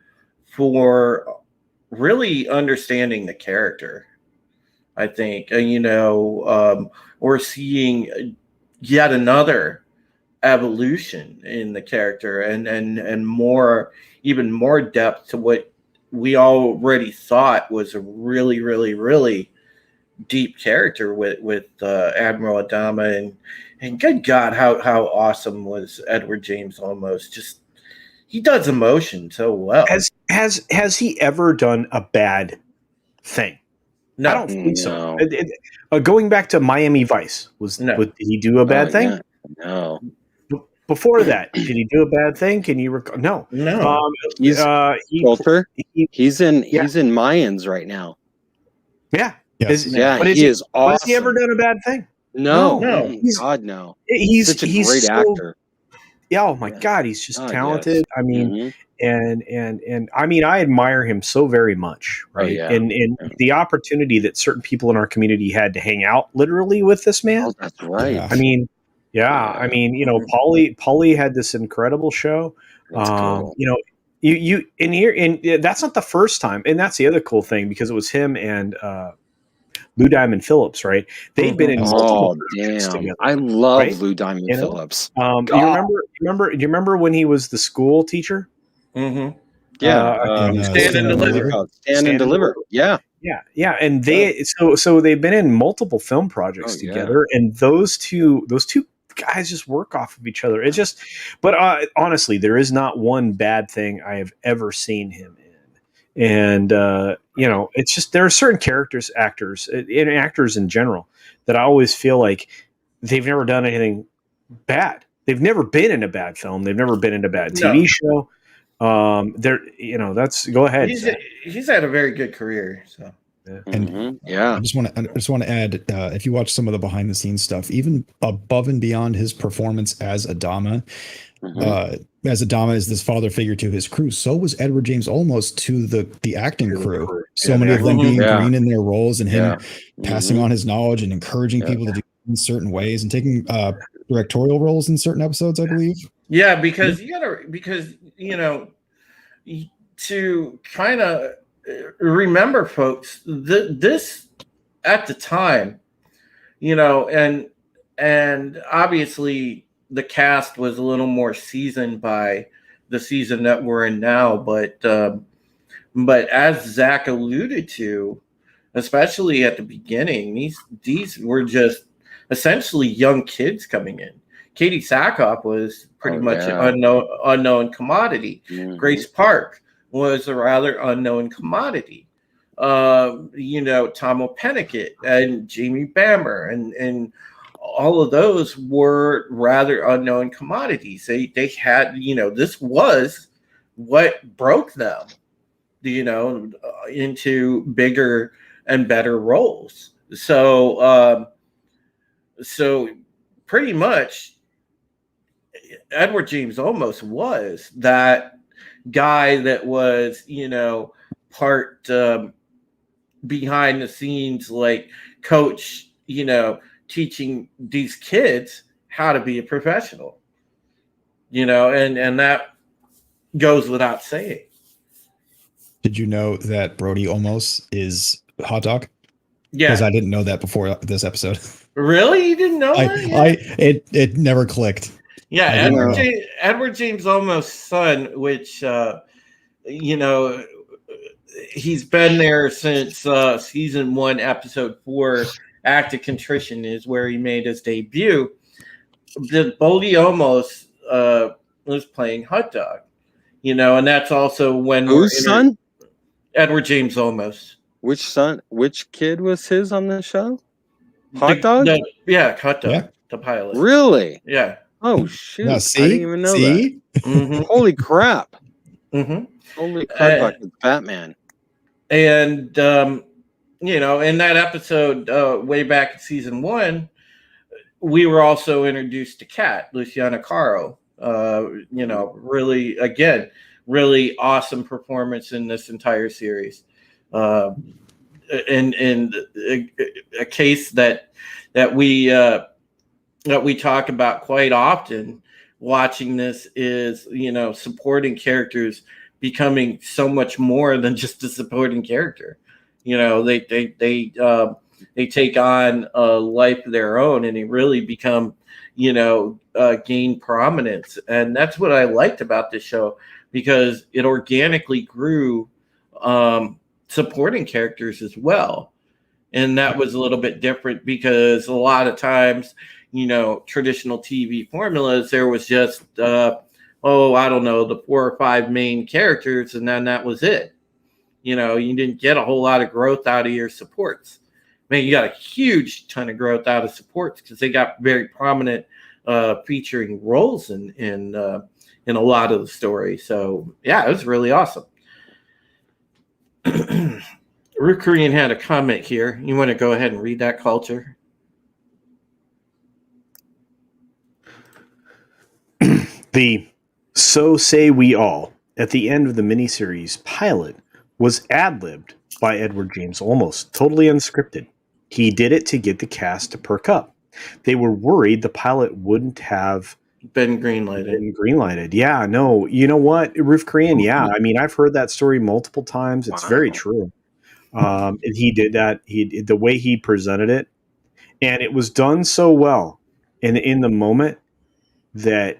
Speaker 1: for really understanding the character. I think, we're seeing yet another evolution in the character, and more, even more depth to what we already thought was a really, really, really deep character with Admiral Adama, and good God, how awesome was Edward James Olmos? Just, he does emotion so well.
Speaker 3: Has he ever done a bad thing?
Speaker 1: No,
Speaker 3: I don't think so. Going back to Miami Vice, did he do a bad thing?
Speaker 4: Yeah. No.
Speaker 3: before that, did he do a bad thing? Can you recall? No.
Speaker 1: No.
Speaker 4: He's Walter.
Speaker 3: he-
Speaker 4: He's in
Speaker 3: Yeah.
Speaker 4: Mayans right now.
Speaker 3: yeah.
Speaker 2: Yes.
Speaker 4: Yeah,
Speaker 3: But
Speaker 4: he is awesome.
Speaker 3: has he ever done a bad thing?
Speaker 4: No,
Speaker 1: No.
Speaker 4: God, no.
Speaker 3: He's
Speaker 4: Such a great actor.
Speaker 3: Yeah, oh my
Speaker 4: Yeah.
Speaker 3: God, he's just
Speaker 4: Oh,
Speaker 3: talented.
Speaker 4: yes.
Speaker 3: I mean,
Speaker 4: Mhm.
Speaker 3: and I mean, I admire him so very much, right?
Speaker 4: yeah.
Speaker 3: And the opportunity that certain people in our community had to hang out literally with this man.
Speaker 4: Oh, that's right.
Speaker 2: Yeah.
Speaker 3: I mean,
Speaker 4: Yeah.
Speaker 3: I mean, Paulie had this incredible show.
Speaker 4: That's cool.
Speaker 3: You in here, and that's not the first time, and that's the other cool thing because it was him and Lou Diamond Phillips, right? They'd been in multiple projects
Speaker 4: damn!
Speaker 3: together.
Speaker 4: I love
Speaker 3: right?
Speaker 4: Lou Diamond
Speaker 3: You know?
Speaker 4: Phillips.
Speaker 3: Do you remember when he was the school teacher?
Speaker 1: Mm-hmm.
Speaker 4: Yeah,
Speaker 1: Stand and Deliver.
Speaker 4: Stand and Deliver. Yeah.
Speaker 3: Yeah, and so they've been in multiple film projects together, and those two guys just work off of each other. It's just, but honestly, there is not one bad thing I have ever seen him in, and it's just there are certain actors in general that I always feel like they've never done anything bad. They've never been in a bad film. They've never been in a bad TV show. That's go ahead.
Speaker 1: He's had a very good career. So,
Speaker 2: And
Speaker 4: yeah,
Speaker 2: I just want to add, if you watch some of the behind the scenes stuff, even above and beyond his performance as Adama, as Adama is this father figure to his crew, so was Edward James Olmos to the acting crew. So many of them being green in their roles, and him passing on his knowledge and encouraging people to do in certain ways, and taking directorial roles in certain episodes, I believe.
Speaker 1: Yeah, because to kind of remember, folks, this at the time, and obviously the cast was a little more seasoned by the season that we're in now, but as Zach alluded to, especially at the beginning, these were just essentially young kids coming in. Katie Sackhoff was pretty much an unknown commodity. Grace Park was a rather unknown commodity. Tom O'Pennicott and Jamie Bammer and all of those were rather unknown commodities. They had, this was what broke them, into bigger and better roles. So pretty much Edward James almost was that guy that was, part behind the scenes, like coach, teaching these kids how to be a professional, and that goes without saying. Did
Speaker 2: you know that Brody Olmos is hot dog?
Speaker 1: Yeah.
Speaker 2: Because I didn't know that before this episode.
Speaker 1: Really? You didn't know that?
Speaker 2: It never clicked.
Speaker 1: Yeah, Edward James Olmos' son, which he's been there since season 1, episode 4. Act of Contrition is where he made his debut. The Brody Olmos was playing hot dog, and that's also when
Speaker 4: whose son?
Speaker 1: Edward James Olmos.
Speaker 4: Which son? Which kid was his on the show? Hot dog?
Speaker 1: Hot dog. Yeah. The pilot.
Speaker 4: Really?
Speaker 1: Yeah.
Speaker 4: Oh shoot!
Speaker 2: No,
Speaker 4: I didn't even know that.
Speaker 1: Mm-hmm.
Speaker 4: Holy crap!
Speaker 1: Mm-hmm.
Speaker 4: Holy crap! Batman.
Speaker 1: And in that episode, way back in season 1, we were also introduced to Kat, Luciana Caro. Really awesome performance in this entire series. And a case that we talk about quite often watching this is, supporting characters becoming so much more than just a supporting character. They take on a life of their own, and they really become, gain prominence. And that's what I liked about this show, because it organically grew supporting characters as well. And that was a little bit different, because a lot of times, traditional TV formulas, there was just, I don't know, the 4 or 5 main characters, and then that was it. You didn't get a whole lot of growth out of your supports. Man, you got a huge ton of growth out of supports, because they got very prominent featuring roles in a lot of the story. So yeah, it was really awesome. Rick Korean had a comment here. You want to go ahead and read that, Culture?
Speaker 3: The "So Say We All" at the end of the miniseries pilot was ad-libbed by Edward James Olmos, totally unscripted. He did it to get the cast to perk up. They were worried the pilot wouldn't have
Speaker 1: been greenlighted.
Speaker 3: Yeah, no, you know what, Roof Korean? Yeah, I mean, I've heard that story multiple times. It's very true. And he did that. The way he presented it, and it was done so well, and in the moment that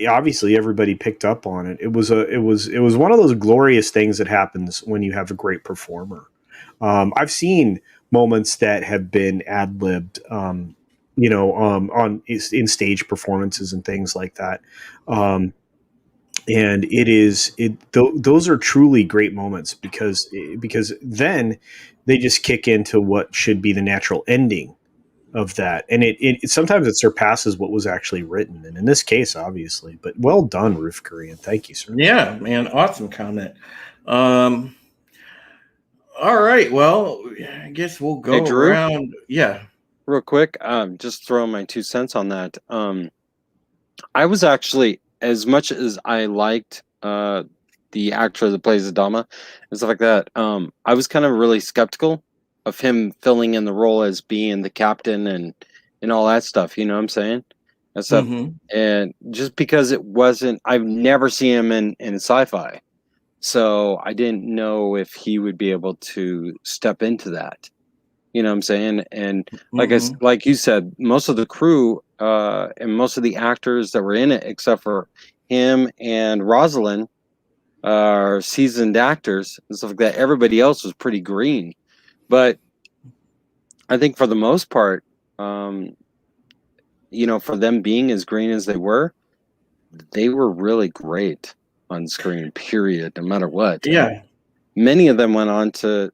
Speaker 3: obviously everybody picked up on it. It was one of those glorious things that happens when you have a great performer. I've seen moments that have been ad-libbed, in stage performances and things like that. And those are truly great moments because then they just kick into what should be the natural ending of that, and it sometimes it surpasses what was actually written, and in this case, obviously. But well done, Roof Korean. Thank you, sir.
Speaker 1: Yeah, man, awesome comment. All right, well, I guess we'll go around. Yeah,
Speaker 4: real quick. Just throw my 2 cents on that. I was actually, as much as I liked the actor that plays Adama and stuff like that, I was kind of really skeptical of him filling in the role as being the captain and all that stuff. You know what I'm saying? And stuff. And just because it wasn't, I've never seen him in sci-fi, so I didn't know if he would be able to step into that. You know what I'm saying? And like you said, most of the crew and most of the actors that were in it, except for him and Rosalind, are seasoned actors and stuff like that. Everybody else was pretty green. But I think for the most part, for them being as green as they were really great on screen, period, no matter what.
Speaker 1: Yeah.
Speaker 4: And many of them went on to,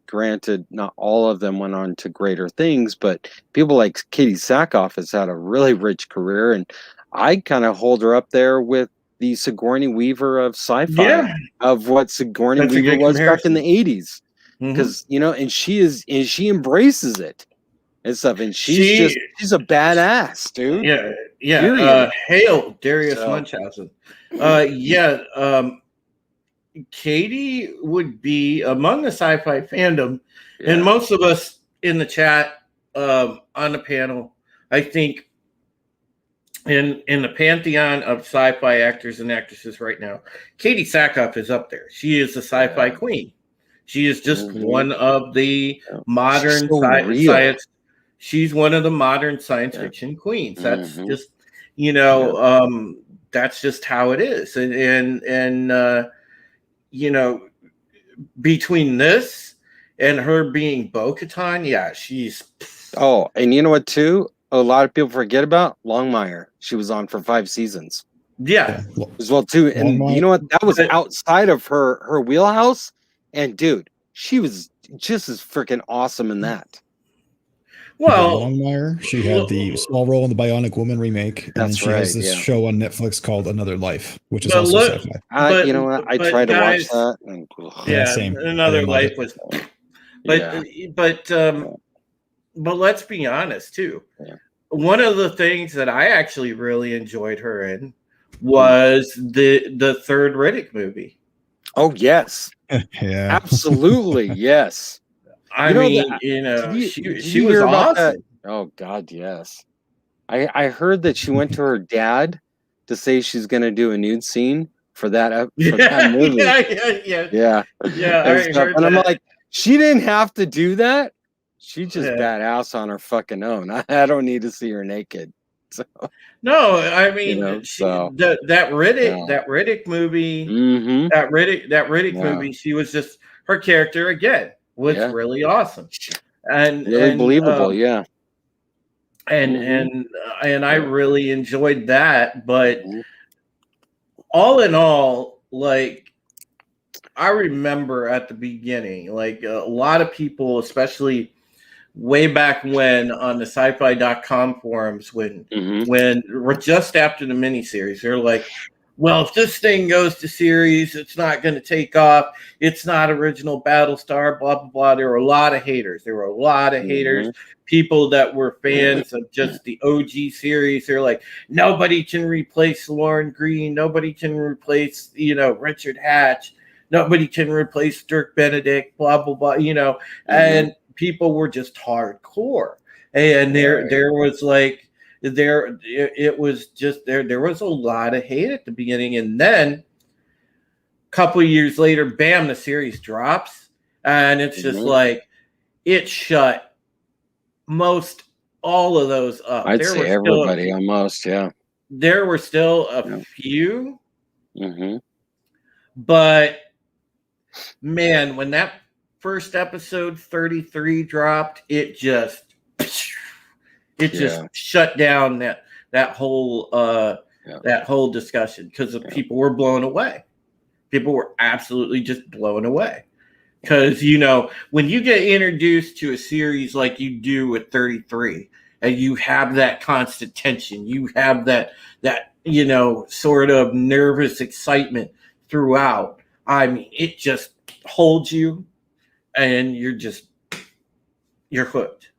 Speaker 4: granted, not all of them went on to greater things, but people like Katie Sackhoff has had a really rich career, and I kind of hold her up there with the Sigourney Weaver of sci-fi, of what Sigourney Weaver was back in the 80s. Because and she embraces it and stuff, and she's a badass, dude.
Speaker 1: Hail Darius Munchausen. Katie would be among the sci-fi fandom, and most of us in the chat on the panel, I think, in the pantheon of sci-fi actors and actresses right now, Katie Sackhoff is up there. She is the sci-fi queen. She is just one of the modern science. She's one of the modern science fiction queens. That's just, that's just how it is. And between this and her being Bo-Katan, she's.
Speaker 4: Oh, and you know what, too? A lot of people forget about Longmire. She was on for 5 seasons.
Speaker 1: Yeah.
Speaker 4: As well, too. And you know what? That was outside of her wheelhouse. And dude, she was just as freaking awesome in that.
Speaker 2: Well, Longmire, she had the small role in the Bionic Woman remake, and then she has this show on Netflix called Another Life, which is also sci-fi.
Speaker 4: You know what? I tried to watch that. And,
Speaker 2: same.
Speaker 1: Another Life was, but let's be honest too. Yeah. One of the things that I actually really enjoyed her in was the third Riddick movie.
Speaker 4: Oh yes, absolutely yes.
Speaker 1: She was awesome.
Speaker 4: Oh God, yes. I heard that she went to her dad to say she's going to do a nude scene for that movie. Yeah. And I'm like, she didn't have to do that. She just badass on her fucking own. I don't need to see her naked. So.
Speaker 1: No, I mean that Riddick movie, that Riddick movie. She was just her character again was really awesome and
Speaker 4: really believable.
Speaker 1: And I really enjoyed that. But all in all, like I remember at the beginning, like a lot of people, especially way back when on the sci-fi.com forums when just after the miniseries, they're like, well, if this thing goes to series, it's not going to take off. It's not original Battlestar, blah, blah, blah. There were a lot of haters. Haters, people that were fans of just the OG series. They're like, nobody can replace Lauren Green. Nobody can replace, Richard Hatch. Nobody can replace Dirk Benedict, blah, blah, blah, and people were just hardcore. And there was like, it was just there was a lot of hate at the beginning. And then a couple of years later, bam, the series drops. And it's just like, it shut most all of those up.
Speaker 4: I'd say everybody almost, yeah.
Speaker 1: There were still a few. But man, when that first episode 33 dropped, it just shut down that whole discussion because people were blown away. People were absolutely just blown away because when you get introduced to a series like you do with 33, and you have that constant tension, you have that sort of nervous excitement throughout. I mean, it just holds you, and you're hooked.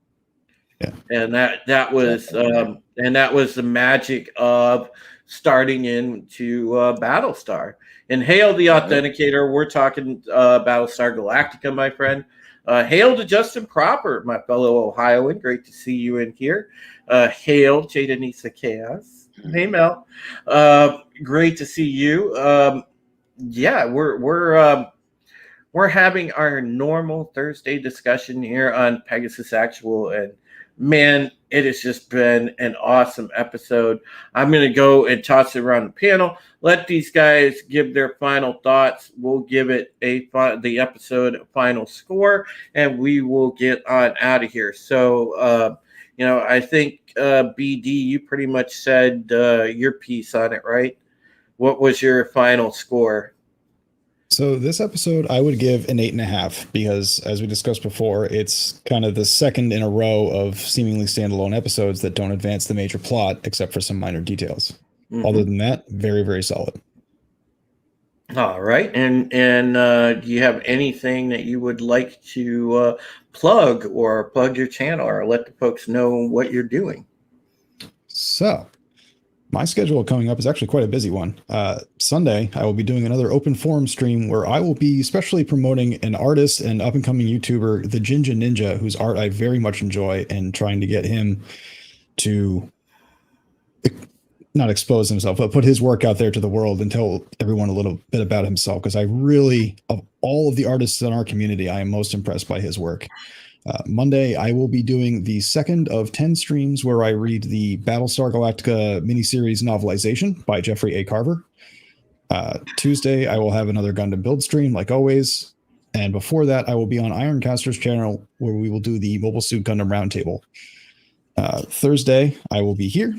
Speaker 2: Yeah.
Speaker 1: And that was the magic of starting into Battlestar. And hail the Authenticator. We're talking Battlestar Galactica, my friend. Hail to Justin Proper, my fellow Ohioan. Great to see you in here. Hail Jada Nisa Chaos. Hey Mel. Great to see you. We're having our normal Thursday discussion here on Pegasus Actual, and man, it has just been an awesome episode. I'm going to go and toss it around the panel. Let these guys give their final thoughts. We'll give it the episode a final score, and we will get on out of here. So, I think BD, you pretty much said your piece on it, right? What was your final score?
Speaker 2: So this episode, I would give an 8.5 because, as we discussed before, it's kind of the second in a row of seemingly standalone episodes that don't advance the major plot except for some minor details. Other than that, very, very solid.
Speaker 1: All right. And do you have anything that you would like to plug your channel or let the folks know what you're doing?
Speaker 2: So my schedule coming up is actually quite a busy one. Sunday, I will be doing another open forum stream where I will be specially promoting an artist and up-and-coming YouTuber, the Jinja Ninja, whose art I very much enjoy, and trying to get him to not expose himself, but put his work out there to the world and tell everyone a little bit about himself. Because I really, of all of the artists in our community, I am most impressed by his work. Monday, I will be doing the second of 10 streams where I read the Battlestar Galactica miniseries novelization by Jeffrey A. Carver. Tuesday, I will have another Gundam build stream like always. And before that, I will be on Ironcaster's channel where we will do the Mobile Suit Gundam Roundtable. Thursday, I will be here.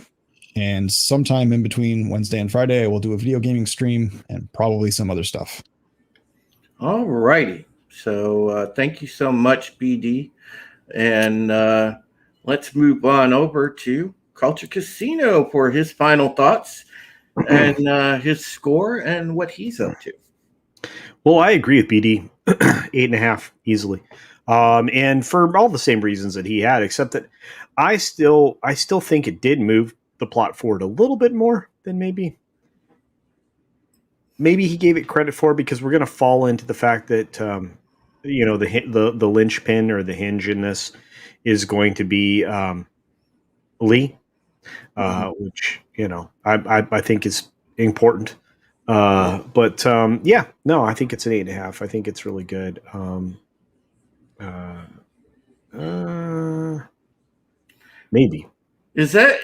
Speaker 2: And sometime in between Wednesday and Friday, I will do a video gaming stream and probably some other stuff.
Speaker 1: All righty. So thank you so much, BD. And let's move on over to Culture Casino for his final thoughts and his score and what he's up to.
Speaker 3: Well, I agree with BD. 8.5 easily. And for all the same reasons that he had, except that I still think it did move the plot forward a little bit more than maybe he gave it credit for, because we're going to fall into the fact that the linchpin or the hinge in this is going to be Lee, which I think is important. I think it's an 8.5. I think it's really good. Maybe.
Speaker 1: Is that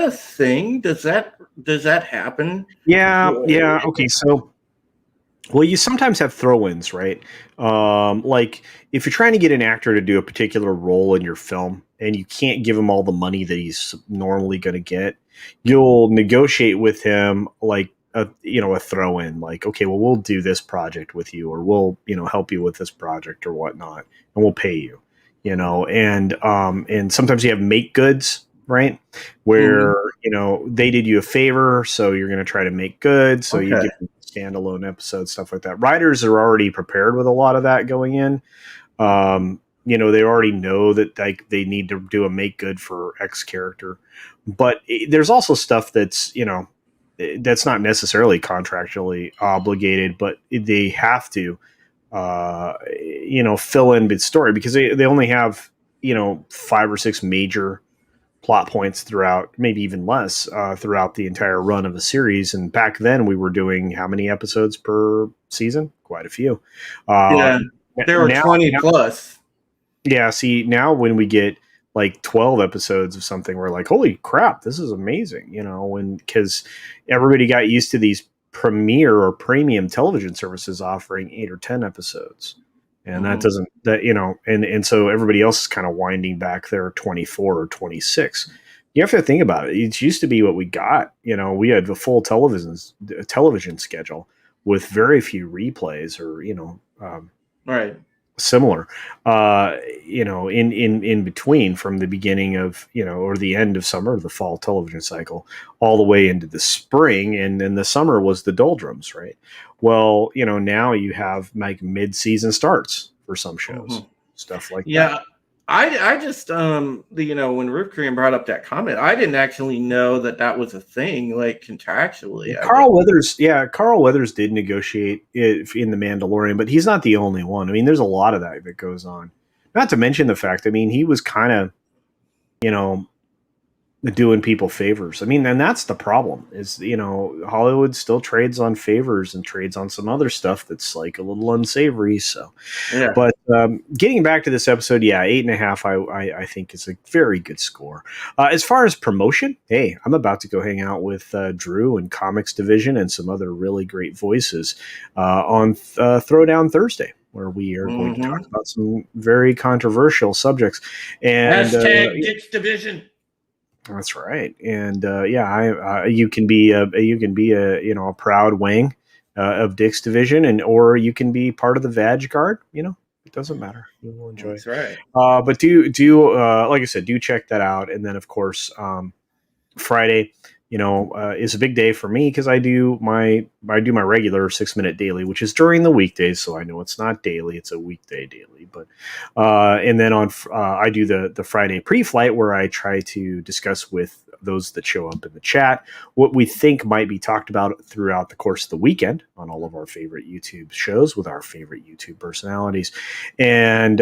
Speaker 1: a thing? Does that happen?
Speaker 3: Yeah. Okay. So, well, you sometimes have throw-ins, right? Like if you're trying to get an actor to do a particular role in your film and you can't give him all the money that he's normally going to get, you'll negotiate with him like a throw-in, like, okay, well, we'll do this project with you, or we'll, help you with this project or whatnot, and we'll pay you. and sometimes you have make goods, right? Where they did you a favor, so you're going to try to make good, so you give them standalone episodes, stuff like that. Writers are already prepared with a lot of that going in. They already know that like they need to do a make good for X character, but there's also stuff that's that's not necessarily contractually obligated, but they have to fill in the story because they only have 5 or 6 major plot points throughout, maybe even less, throughout the entire run of a series. And back then we were doing how many episodes per season? Quite a few.
Speaker 1: There were 20 plus.
Speaker 3: Yeah, see, now when we get like 12 episodes of something, we're like, holy crap, this is amazing, because everybody got used to these premier or premium television services offering 8 or 10 episodes. And and so everybody else is kind of winding back their 24 or 26. You have to think about it. It used to be what we got. We had the full television schedule with very few replays or,
Speaker 1: right.
Speaker 3: Similar, in between from the beginning of, or the end of summer, the fall television cycle, all the way into the spring. And then the summer was the doldrums, right? Well, now you have like mid-season starts for some shows, stuff like that.
Speaker 1: Yeah. I just, when Roof Korean brought up that comment, I didn't actually know that was a thing, like contractually.
Speaker 3: Carl Weathers did negotiate it in The Mandalorian, but he's not the only one. I mean, there's a lot of that goes on. Not to mention the fact, he was kind of, doing people favors. And that's the problem is, Hollywood still trades on favors and trades on some other stuff that's like a little unsavory. So, yeah. But getting back to this episode, 8.5, I think is a very good score. As far as promotion, hey, I'm about to go hang out with Drew and Comics Division and some other really great voices on Throwdown Thursday, where we are going to talk about some very controversial subjects. And
Speaker 1: hashtag Dick's Division.
Speaker 3: That's right, and you can be a proud wing of Dick's Division, or you can be part of the Vag Guard. It doesn't matter. You will enjoy.
Speaker 1: That's right.
Speaker 3: But do like I said, do check that out, and then of course Friday, is a big day for me because I do my regular 6-minute daily, which is during the weekdays. So I know it's not daily; it's a weekday daily. But and then I do the Friday pre-flight where I try to discuss with those that show up in the chat what we think might be talked about throughout the course of the weekend on all of our favorite YouTube shows with our favorite YouTube personalities, and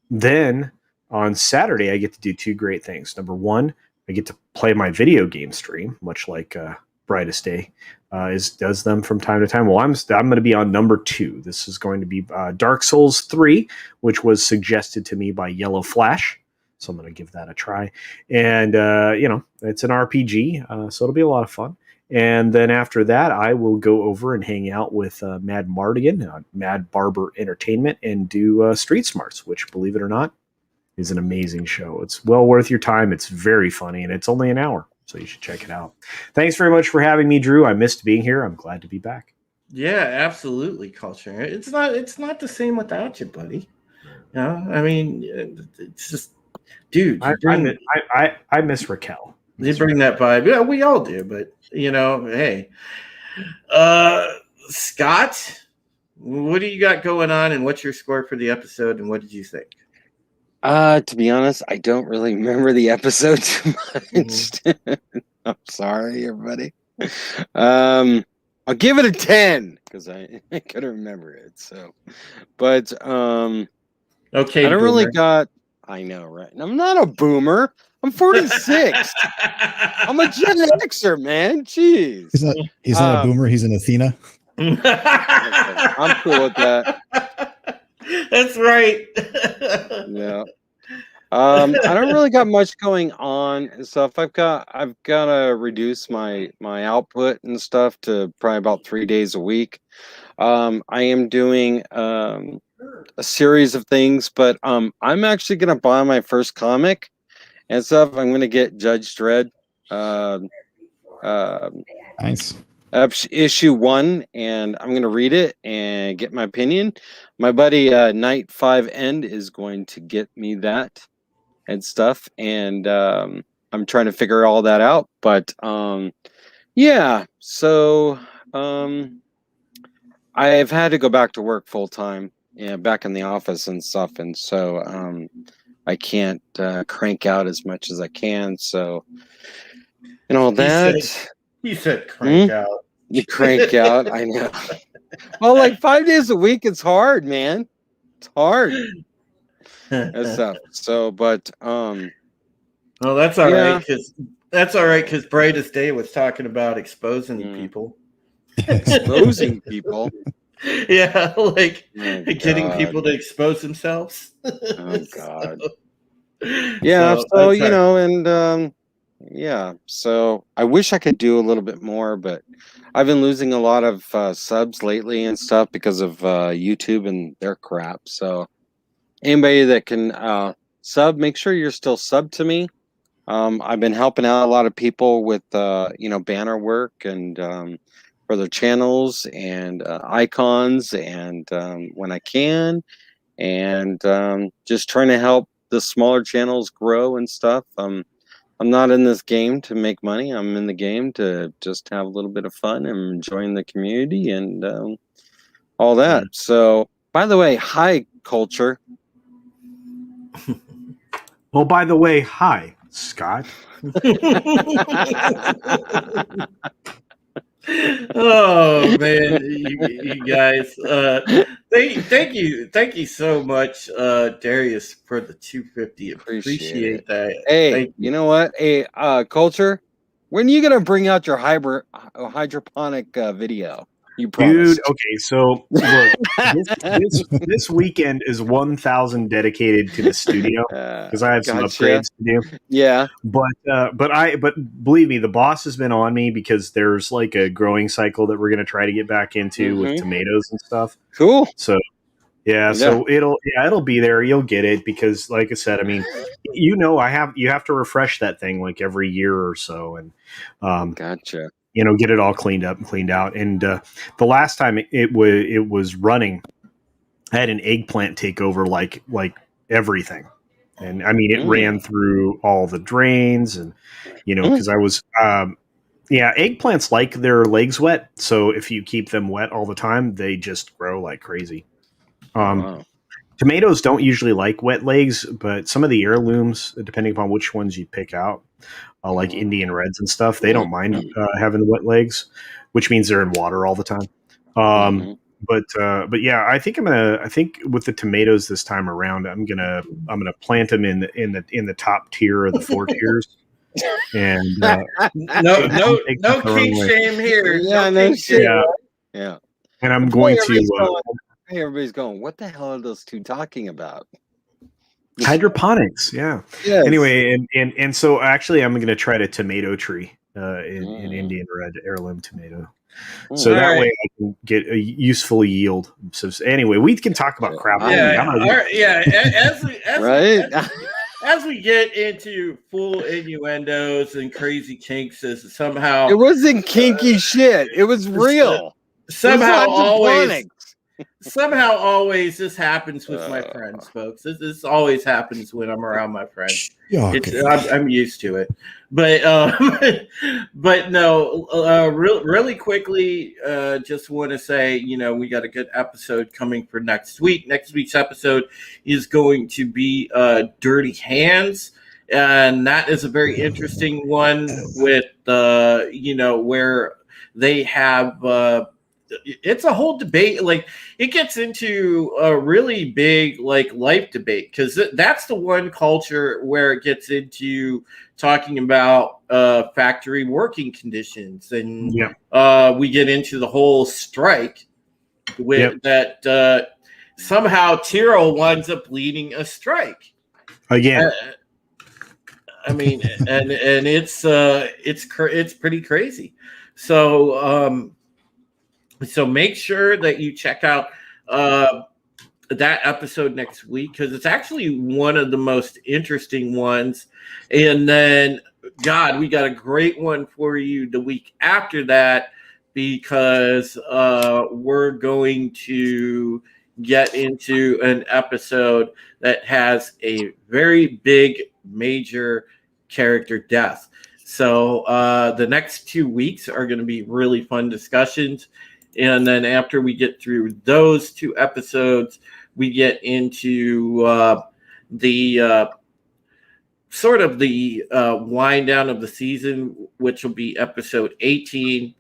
Speaker 3: then on Saturday I get to do 2 great things. Number one, I get to play my video game stream, much like Brightest Day does them from time to time. Well, I'm going to be on number 2. This is going to be Dark Souls 3, which was suggested to me by Yellow Flash. So I'm going to give that a try. And, it's an RPG, so it'll be a lot of fun. And then after that, I will go over and hang out with Mad Mardigan, Mad Barber Entertainment, and do Street Smarts, which, believe it or not, is an amazing show. It's well worth your time. It's very funny, and it's only an hour, so you should check it out. Thanks very much for having me, Drew. I missed being here. I'm glad to be back.
Speaker 1: Yeah, absolutely, Culture. It's not the same without you, buddy. It's just, dude.
Speaker 3: I miss Raquel.
Speaker 1: You bring that vibe. Yeah, we all do, but hey, Scott, what do you got going on, and what's your score for the episode, and what did you think?
Speaker 4: To be honest, I don't really remember the episode too much. I'm sorry, everybody. I'll give it a 10 because I couldn't remember it. So, but
Speaker 1: okay,
Speaker 4: I don't really got. I know, right? I'm not a boomer. I'm 46. I'm a Gen Xer, man. Jeez.
Speaker 2: He's not a boomer. He's an Athena.
Speaker 4: I'm cool with that.
Speaker 1: That's right.
Speaker 4: Yeah. I don't really got much going on and stuff. I've got to reduce my output and stuff to probably about 3 days a week. I am doing a series of things, but I'm actually gonna buy my first comic and stuff. I'm gonna get Judge Dredd.
Speaker 2: Nice.
Speaker 4: issue 1, and I'm going to read it and get my opinion. My buddy Night 5 End is going to get me that and stuff, and I'm trying to figure all that out. But yeah, so I've had to go back to work full time, back in the office and stuff, and so I can't crank out as much as I can. So and all that.
Speaker 1: He said crank out.
Speaker 4: You crank out, I know. Well, like 5 days a week, it's hard, man. It's hard. And stuff. So, but
Speaker 1: well, that's all right, because Brightest Day was talking about exposing people.
Speaker 4: Exposing people.
Speaker 1: Yeah, like getting people to expose themselves.
Speaker 4: Oh God. Yeah, so you know, and yeah, so I wish I could do a little bit more, but I've been losing a lot of subs lately and stuff because of YouTube and their crap. So anybody that can sub, make sure you're still sub to me. I've been helping out a lot of people with banner work and for their channels and icons and when I can, and just trying to help the smaller channels grow and stuff. I'm not in this game to make money. I'm in the game to just have a little bit of fun and enjoying the community and all that. So, by the way, hi, Culture.
Speaker 3: Well, by the way, hi, Scott.
Speaker 1: Oh man, you guys! Thank you so much, Darius, for the 250. Appreciate that.
Speaker 4: Hey, you know what? Hey, Culture, when are you gonna bring out your hydroponic video? You promised.
Speaker 3: Dude, okay, so look, this weekend is 1,000 dedicated to the studio because I have some upgrades to do.
Speaker 4: Yeah,
Speaker 3: but believe me, the boss has been on me because there's like a growing cycle that we're going to try to get back into with tomatoes and stuff.
Speaker 4: Cool.
Speaker 3: So so it'll be there. You'll get it because, like I said, I mean, you have to refresh that thing like every year or so, and
Speaker 4: gotcha.
Speaker 3: Get it all cleaned up and cleaned out. And the last time it was running, I had an eggplant take over like everything. And I mean, it ran through all the drains and, because I was, eggplants like their legs wet. So if you keep them wet all the time, they just grow like crazy.
Speaker 4: Wow.
Speaker 3: Tomatoes don't usually like wet legs, but some of the heirlooms, depending upon which ones you pick out, like Indian Reds and stuff, they don't mind having wet legs, which means they're in water all the time. But yeah, I think with the tomatoes this time around, I'm gonna plant them in the top tier of the 4 tiers. And
Speaker 1: no kink shame here.
Speaker 4: Yeah, no shit. Yeah.
Speaker 3: And I'm going to.
Speaker 4: Everybody's going, what the hell are those two talking about?
Speaker 3: Hydroponics, yeah.
Speaker 4: Yes.
Speaker 3: Anyway, and so actually, I'm going to try to tomato tree in Indian Red heirloom tomato, so that way I can get a useful yield. So anyway, we can talk about crap.
Speaker 1: As we get into full innuendos and crazy kinks, as somehow
Speaker 4: it wasn't kinky shit. It was real.
Speaker 1: Somehow always this happens with my friends, folks. This always happens when I'm around my friends. I'm used to it. But no, really quickly, just want to say, we got a good episode coming for next week. Next week's episode is going to be Dirty Hands. And that is a very interesting one with, where they have... it's a whole debate. Like, it gets into a really big life debate, because that's the one culture where it gets into talking about factory working conditions, and we get into the whole strike with that. Somehow Tyrrell winds up leading a strike
Speaker 3: again.
Speaker 1: I mean, and it's pretty crazy. So make sure that you check out that episode next week, because it's actually one of the most interesting ones. And then, God, we got a great one for you the week after that, because we're going to get into an episode that has a very big, major character death. So the next 2 weeks are going to be really fun discussions. And then after we get through those 2 episodes, we get into the sort of the wind down of the season, which will be episode 18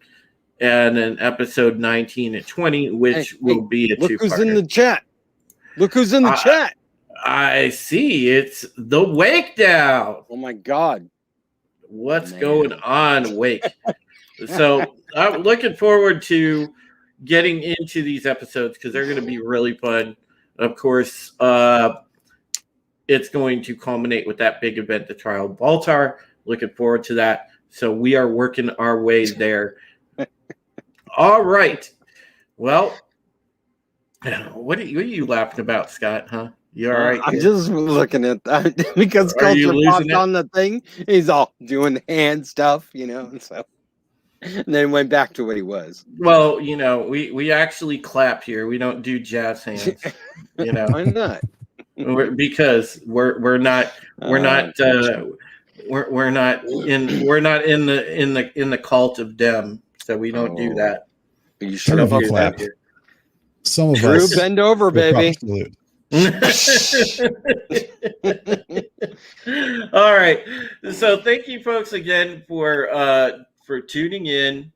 Speaker 1: and then episode 19 and 20, which will be a 2-parter.
Speaker 4: Look who's in the chat. Look who's in the chat.
Speaker 1: I see. It's the Wake Down.
Speaker 4: Oh, my God.
Speaker 1: What's going on, Wake? So I'm looking forward to getting into these episodes because they're going to be really fun. Of course, it's going to culminate with that big event, the Trial of Baltar. Looking forward to that. So we are working our way there. All right. Well, what are you laughing about, Scott? Huh? You all right?
Speaker 4: I'm just looking at that because Culture popped on the thing. He's all doing hand stuff, so. And then went back to what he was.
Speaker 1: Well, we actually clap here. We don't do jazz hands.
Speaker 4: Why not?
Speaker 1: Because we're not in the cult of Dem, so we don't do that.
Speaker 4: You should have
Speaker 2: clap.
Speaker 4: Here.
Speaker 2: Some of
Speaker 4: Drew,
Speaker 2: us
Speaker 4: bend over, baby.
Speaker 1: All right. So thank you, folks, again for tuning in,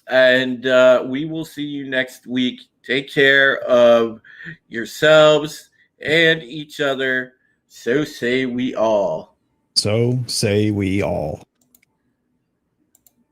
Speaker 1: and we will see you next week. Take care of yourselves and each other. So say we all.
Speaker 2: So say we all.